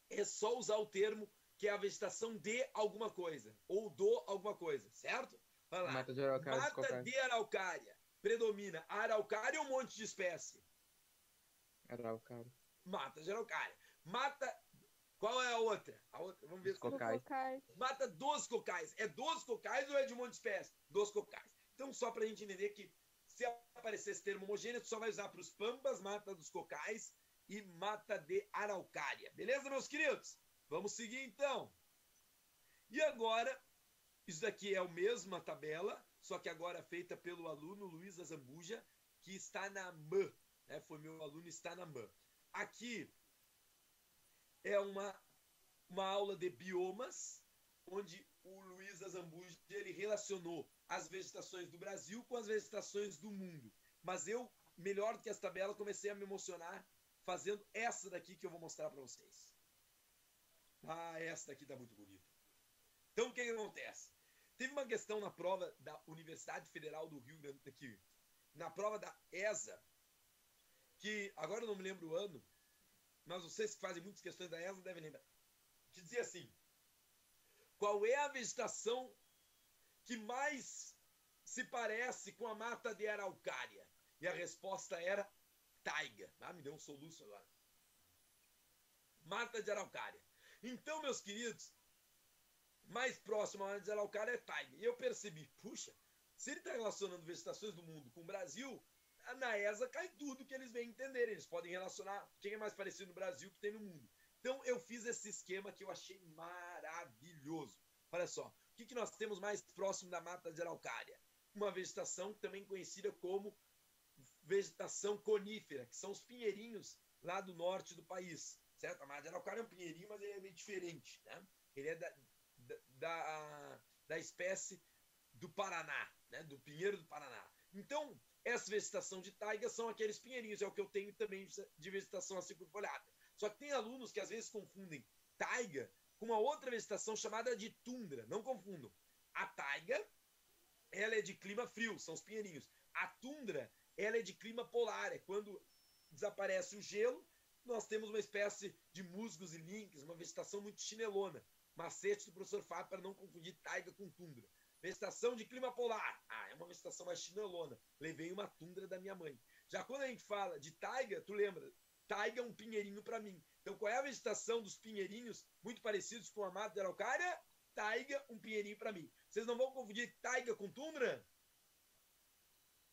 é só usar o termo que é a vegetação de alguma coisa. Ou do alguma coisa. Certo? Vai lá. Mata de Araucária. Mata de araucária. Predomina a araucária ou um monte de espécie? Araucária. Mata de araucária. Mata... Qual é a outra? A outra, vamos ver. Os cocais. Mata 12 cocais. É 12 cocais ou é de um monte de espécie? 12 cocais. Então, só para a gente entender que se aparecer esse termo homogêneo, tu só vai usar para os pampas, mata dos cocais e mata de araucária. Beleza, meus queridos? Vamos seguir, então. E agora, isso daqui é a mesma tabela, só que agora feita pelo aluno Luiz Azambuja, que está na MAN. Né? Foi meu aluno, está na MAN. Aqui é uma aula de biomas, onde o Luiz Azambuja ele relacionou as vegetações do Brasil com as vegetações do mundo. Mas eu, melhor do que essa tabela, comecei a me emocionar fazendo essa daqui que eu vou mostrar para vocês. Essa daqui está muito bonita. Então, o que acontece? Teve uma questão na prova da Universidade Federal do Rio Grande do Sul, na prova da ESA, que agora eu não me lembro o ano, mas vocês que fazem muitas questões da ESA devem lembrar, que dizia assim: qual é a vegetação que mais se parece com a mata de araucária? E a resposta era taiga. Me deu um soluço agora. Mata de araucária. Então, meus queridos, mais próximo à mata de araucária é taiga. E eu percebi, puxa, se ele está relacionando vegetações do mundo com o Brasil, na ESA cai tudo que eles vêm entender. Eles podem relacionar quem é mais parecido no Brasil que tem no mundo. Então, eu fiz esse esquema que eu achei maravilhoso. Olha só, o que nós temos mais próximo da mata de araucária? Uma vegetação também conhecida como vegetação conífera, que são os pinheirinhos lá do norte do país, certo? A mata de araucária é um pinheirinho, mas ele é meio diferente, né? Ele é da espécie do Paraná, né? Do pinheiro do Paraná. Então, essa vegetação de taiga são aqueles pinheirinhos, é o que eu tenho também de vegetação aciculfolhada. Só que tem alunos que às vezes confundem taiga com uma outra vegetação chamada de tundra. Não confundam. A taiga, ela é de clima frio, são os pinheirinhos. A tundra, ela é de clima polar, é quando desaparece o gelo, nós temos uma espécie de musgos e links, uma vegetação muito chinelona. Macete do professor Fábio para não confundir taiga com tundra. Vegetação de clima polar. É uma vegetação mais chinelona. Levei uma tundra da minha mãe. Já quando a gente fala de taiga, tu lembra? Taiga é um pinheirinho para mim. Então, qual é a vegetação dos pinheirinhos muito parecidos com a mata de araucária? Taiga, um pinheirinho para mim. Vocês não vão confundir taiga com tundra?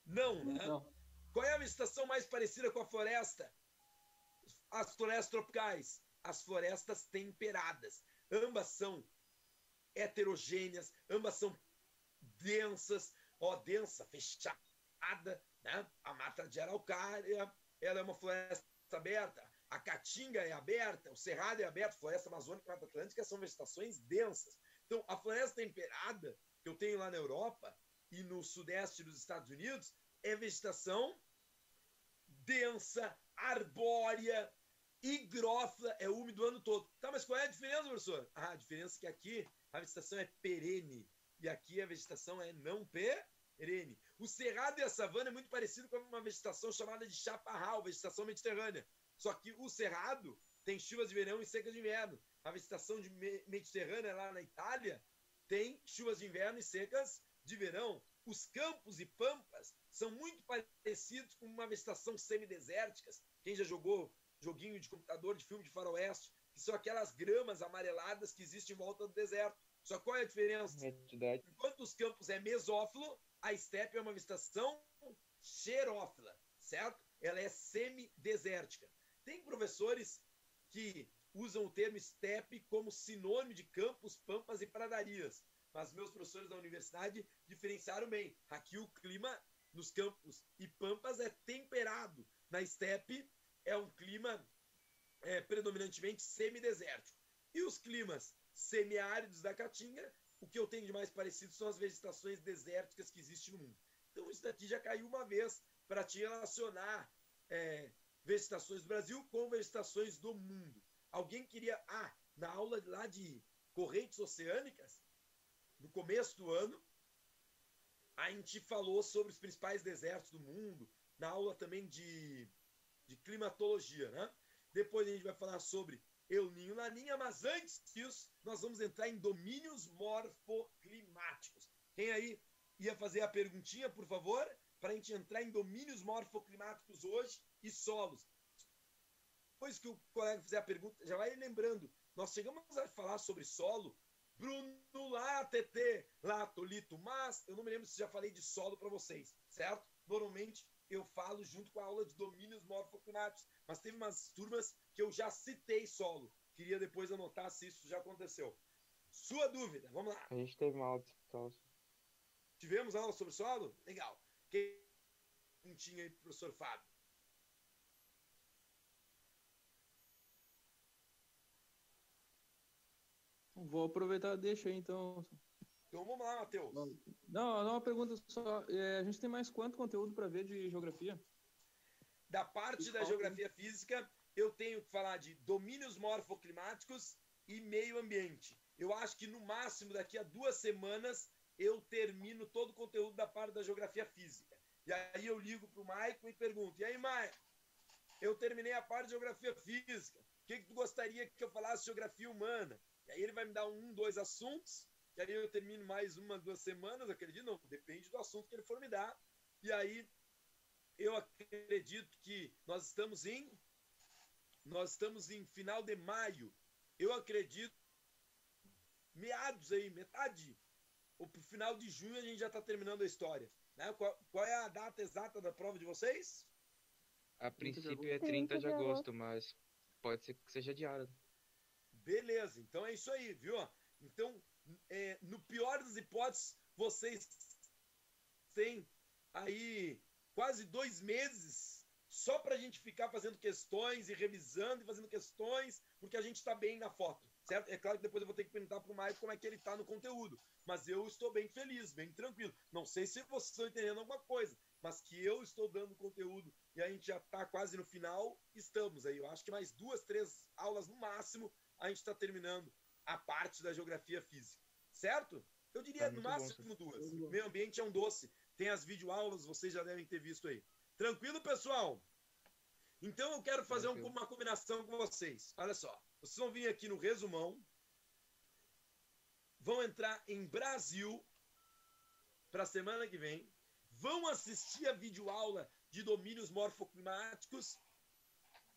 Não, né? Não. Qual é a vegetação mais parecida com a floresta? As florestas tropicais. As florestas temperadas. Ambas são heterogêneas, ambas são densas, densa, fechada, né? A mata de araucária, ela é uma floresta aberta, a caatinga é aberta, o cerrado é aberto, floresta amazônica e mata atlântica são vegetações densas. Então, a floresta temperada que eu tenho lá na Europa e no sudeste dos Estados Unidos é vegetação densa, arbórea, higrófila, é úmido o ano todo. Tá, mas qual é a diferença, professor? A diferença é que aqui a vegetação é perene e aqui a vegetação é não perene. O cerrado e a savana é muito parecido com uma vegetação chamada de chaparral, vegetação mediterrânea. Só que o cerrado tem chuvas de verão e secas de inverno. A vegetação mediterrânea lá na Itália tem chuvas de inverno e secas de verão. Os campos e pampas são muito parecidos com uma vegetação semidesérticas. Quem já jogou joguinho de computador, de filme de faroeste, que são aquelas gramas amareladas que existem em volta do deserto. Só qual é a diferença? Enquanto os campos é mesófilo, a estepe é uma vegetação xerófila, certo? Ela é semidesértica. Tem professores que usam o termo estepe como sinônimo de campos, pampas e pradarias. Mas meus professores da universidade diferenciaram bem. Aqui o clima nos campos e pampas é temperado. Na estepe é um clima predominantemente semidesértico. E os climas semiáridos da Caatinga, o que eu tenho de mais parecido são as vegetações desérticas que existem no mundo. Então isso daqui já caiu uma vez para te relacionar vegetações do Brasil com vegetações do mundo. Alguém queria... na aula lá de correntes oceânicas, no começo do ano, a gente falou sobre os principais desertos do mundo, na aula também de climatologia, né? Depois a gente vai falar sobre El Niño, Laninha, mas antes disso, nós vamos entrar em domínios morfoclimáticos. Quem aí ia fazer a perguntinha, por favor, para a gente entrar em domínios morfoclimáticos hoje e solos. Depois que o colega fizer a pergunta, já vai lembrando, nós chegamos a falar sobre solo, Bruno lá, TT, lá, Tolito, mas eu não me lembro se já falei de solo para vocês, certo? Normalmente eu falo junto com a aula de domínios morfoclimáticos, mas teve umas turmas que eu já citei solo. Queria depois anotar se isso já aconteceu. Sua dúvida, vamos lá. A gente teve uma aula de solo. Tivemos aula sobre solo? Legal. Quem tinha aí pro professor Fábio? Vou aproveitar, deixa aí então. Então vamos lá, Matheus. Não, uma pergunta só. A gente tem mais quanto conteúdo para ver de geografia? Da parte da geografia física, eu tenho que falar de domínios morfoclimáticos e meio ambiente. Eu acho que no máximo daqui a 2 semanas eu termino todo o conteúdo da parte da geografia física. E aí eu ligo para o Maicon e pergunto, e aí, Maicon, eu terminei a parte de geografia física, o que tu gostaria que eu falasse de geografia humana? E aí ele vai me dar 2 assuntos, e aí eu termino mais 1, 2 semanas, acredito, não, depende do assunto que ele for me dar. E aí eu acredito que nós estamos em final de maio. Eu acredito, meados aí, metade, ou pro final de junho a gente já está terminando a história. Né? Qual é a data exata da prova de vocês? A princípio é 30 de agosto, mas pode ser que seja adiada. Beleza, então é isso aí, viu? Então, no pior das hipóteses, vocês têm aí quase 2 meses só para a gente ficar fazendo questões e revisando e fazendo questões, porque a gente está bem na foto, certo? É claro que depois eu vou ter que perguntar para o Maicon como é que ele está no conteúdo, mas eu estou bem feliz, bem tranquilo. Não sei se vocês estão entendendo alguma coisa, mas que eu estou dando conteúdo e a gente já está quase no final, estamos aí. Eu acho que mais 2, 3 aulas no máximo a gente está terminando a parte da geografia física, certo? Eu diria no máximo 2. Meio ambiente é um doce. Tem as videoaulas, vocês já devem ter visto aí. Tranquilo, pessoal? Então eu quero fazer uma combinação com vocês. Olha só, vocês vão vir aqui no resumão, vão entrar em Brasil para a semana que vem, vão assistir a videoaula de domínios morfoclimáticos,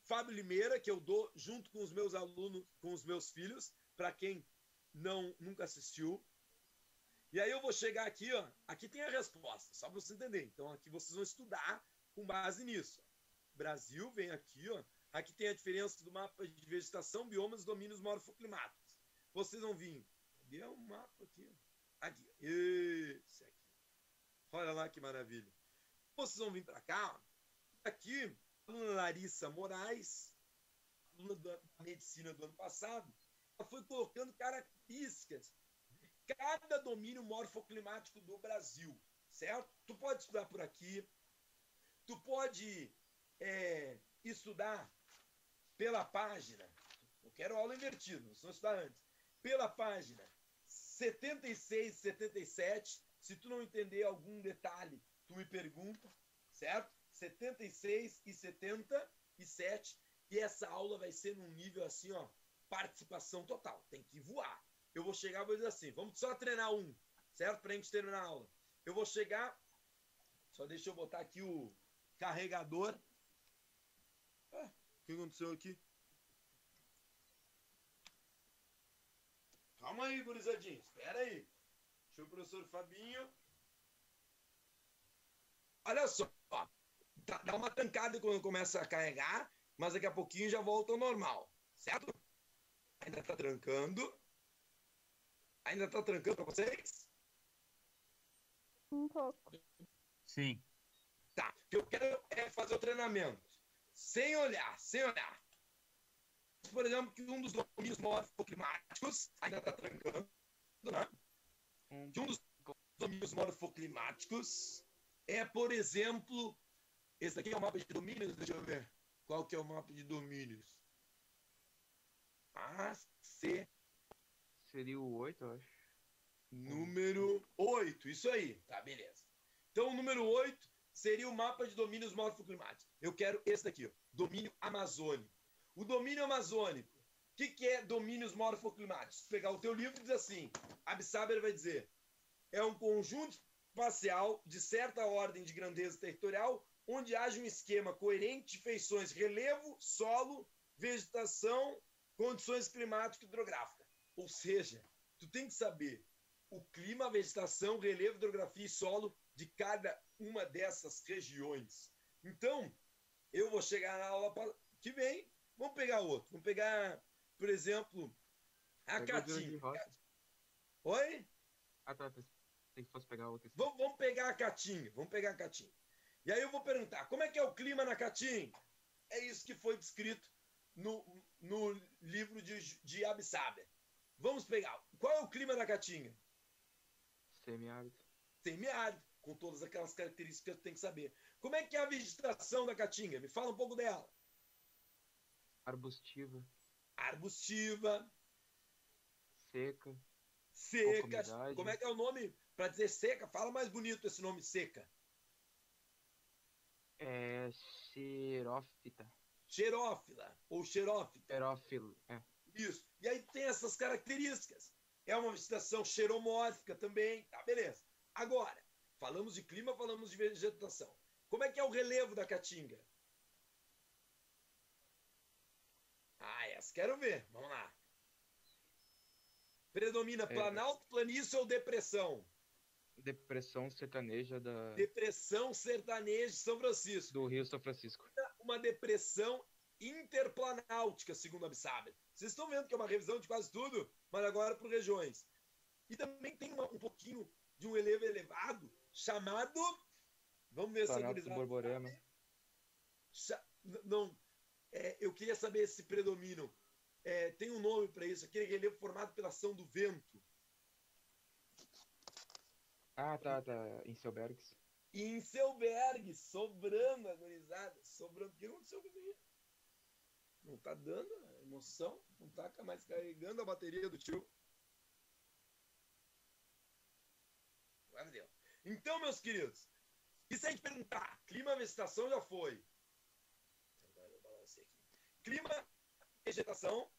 Fábio Limeira, que eu dou junto com os meus alunos, com os meus filhos, para quem nunca assistiu. E aí eu vou chegar aqui, ó, aqui tem a resposta, só para você entender. Então aqui vocês vão estudar com base nisso. Brasil vem aqui, ó, aqui tem a diferença do mapa de vegetação, biomas e domínios morfoclimáticos. Vocês vão vir, cadê o mapa aqui? Aqui, esse aqui. Olha lá que maravilha. Vocês vão vir para cá, ó, aqui, a aluna Larissa Moraes, aluna da medicina do ano passado, ela foi colocando características cada domínio morfoclimático do Brasil, certo? Tu pode estudar por aqui, tu pode estudar pela página, eu quero aula invertida, não vou estudar antes, pela página 76 e 77, se tu não entender algum detalhe, tu me pergunta, certo? 76 e 77, e essa aula vai ser num nível assim, ó, participação total, tem que voar. Eu vou chegar e vou dizer assim, vamos só treinar um, certo? Pra gente terminar a aula. Eu vou chegar, só deixa eu botar aqui o carregador. O que aconteceu aqui? Calma aí, gurizadinho, espera aí. Deixa o professor Fabinho. Olha só, ó, dá uma trancada quando começa a carregar, mas daqui a pouquinho já volta ao normal, certo? Ainda tá trancando. Ainda tá trancando para vocês? Um pouco. Sim. Tá. O que eu quero é fazer o treinamento. Sem olhar. Por exemplo, que um dos domínios morfoclimáticos ainda tá trancando, né? Que um dos domínios morfoclimáticos é, por exemplo, esse aqui é o mapa de domínios, deixa eu ver. Qual que é o mapa de domínios? Seria o 8, eu acho. Número 8, isso aí. Tá, beleza. Então, o número 8 seria o mapa de domínios morfoclimáticos. Eu quero esse daqui, ó, domínio amazônico. O domínio amazônico, o que é domínios morfoclimáticos? Se pegar o teu livro e dizer assim, Absaber vai dizer, é um conjunto espacial de certa ordem de grandeza territorial, onde haja um esquema coerente de feições, relevo, solo, vegetação, condições climáticas e hidrográficas. Ou seja, tu tem que saber o clima, a vegetação, relevo, hidrografia e solo de cada uma dessas regiões. Então, eu vou chegar na aula que vem, vamos pegar outro. Vamos pegar, por exemplo, a Caatinga. Oi? Ah, tá. Tem que fosse pegar outro. Vamos pegar a Caatinga. E aí eu vou perguntar, como é que é o clima na Caatinga? É isso que foi descrito no livro de Absaber. Vamos pegar. Qual é o clima da Caatinga? Semiárido. Semiárido, com todas aquelas características que eu tenho que saber. Como é que é a vegetação da Caatinga? Me fala um pouco dela. Arbustiva. Seca. Como é que é o nome para dizer seca? Fala mais bonito esse nome, seca. É xerófita. Xerófila ou xerófita. Xerófilo, é. Isso. E aí tem essas características. É uma vegetação xeromórfica também. Tá, beleza. Agora, falamos de clima, falamos de vegetação. Como é que é o relevo da Caatinga? Essa quero ver. Vamos lá. Predomina planalto, planície ou depressão? Depressão sertaneja Depressão sertaneja de São Francisco. Do Rio São Francisco. Uma depressão interplanáutica, segundo a Absaber. Vocês estão vendo que é uma revisão de quase tudo, mas agora por regiões. E também tem um pouquinho de um relevo elevado chamado... Vamos ver se Borborema. Não, eu queria saber esse predomínio. Tem um nome para isso, aquele relevo formado pela ação do vento. Ah, tá. Inselbergs. Inselberg, sobrando, agorizada. Sobrando. O que aconteceu com isso aqui? Não tá dando a emoção? Não tá mais carregando a bateria do tio? Agora deu. Então, meus queridos, e se a gente perguntar, clima, vegetação já foi. Agora eu balancei aqui. Clima, vegetação,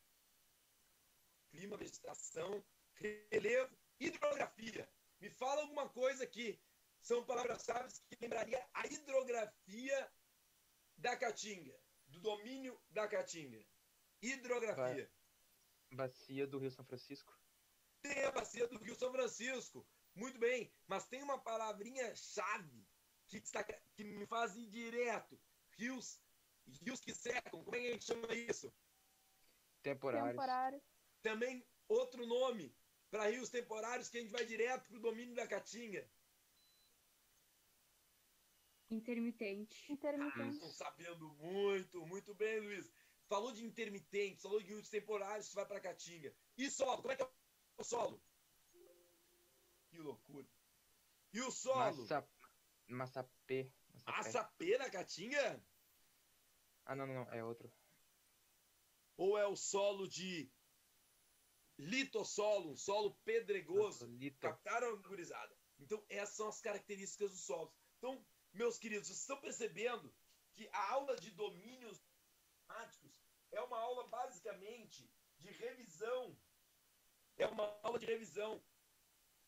relevo, hidrografia. Me fala alguma coisa que são palavras-chave que lembraria a hidrografia da Caatinga, do domínio da Caatinga. Hidrografia. Bacia do Rio São Francisco. Tem a bacia do Rio São Francisco. Muito bem, mas tem uma palavrinha-chave que me faz ir direto. Rios que secam. Como é que a gente chama isso? Temporários. Também outro nome para rios temporários que a gente vai direto para o domínio da Caatinga. Intermitente. Estão sabendo muito bem, Luiz. Falou de intermitente, falou de rios temporários que vai para Caatinga. E solo, como é que é o solo? Que loucura. E o solo? Massapê. Massapê na Caatinga? Ah, não, é outro. Ou é o solo de litossolo, um solo pedregoso? Captaram, gurizada? Então, essas são as características dos solos. Então, meus queridos, vocês estão percebendo que a aula de domínios climáticos é uma aula basicamente de revisão.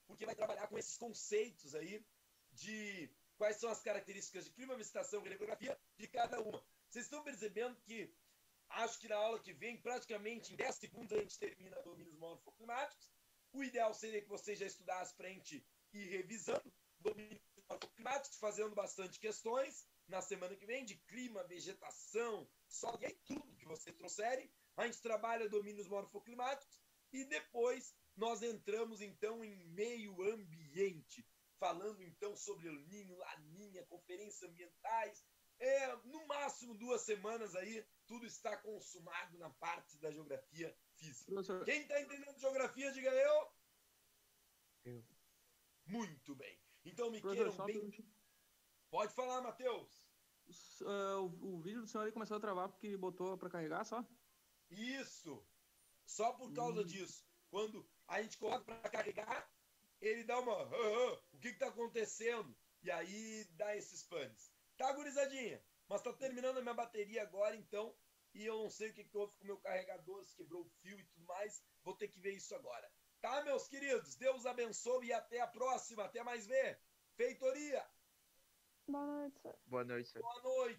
Porque vai trabalhar com esses conceitos aí de quais são as características de clima, vegetação e hidrografia de cada uma. Vocês estão percebendo que acho que na aula que vem, praticamente em 10 segundos, a gente termina domínios morfoclimáticos. O ideal seria que vocês já estudassem para a gente ir revisando domínios morfoclimáticos, fazendo bastante questões na semana que vem de clima, vegetação, solo, e aí tudo que vocês trouxerem. A gente trabalha domínios morfoclimáticos e depois nós entramos então em meio ambiente, falando então sobre El Niño, Laninha, conferências ambientais. No máximo 2 semanas aí, tudo está consumado na parte da geografia física. Professor. Quem está entendendo geografia, diga eu. Eu. Muito bem. Então me Professor, queiram bem. Pode falar, Matheus. O vídeo do senhor aí começou a travar porque botou para carregar só? Isso. Só por causa disso. Quando a gente coloca para carregar, ele dá uma... o que está acontecendo? E aí dá esses panes. Tá, gurizadinha? Mas tá terminando a minha bateria agora, então. E eu não sei o que houve com o meu carregador, se quebrou o fio e tudo mais. Vou ter que ver isso agora. Tá, meus queridos? Deus abençoe e até a próxima. Até mais ver. Feitoria. Boa noite, senhor. Boa noite, senhor. Boa noite.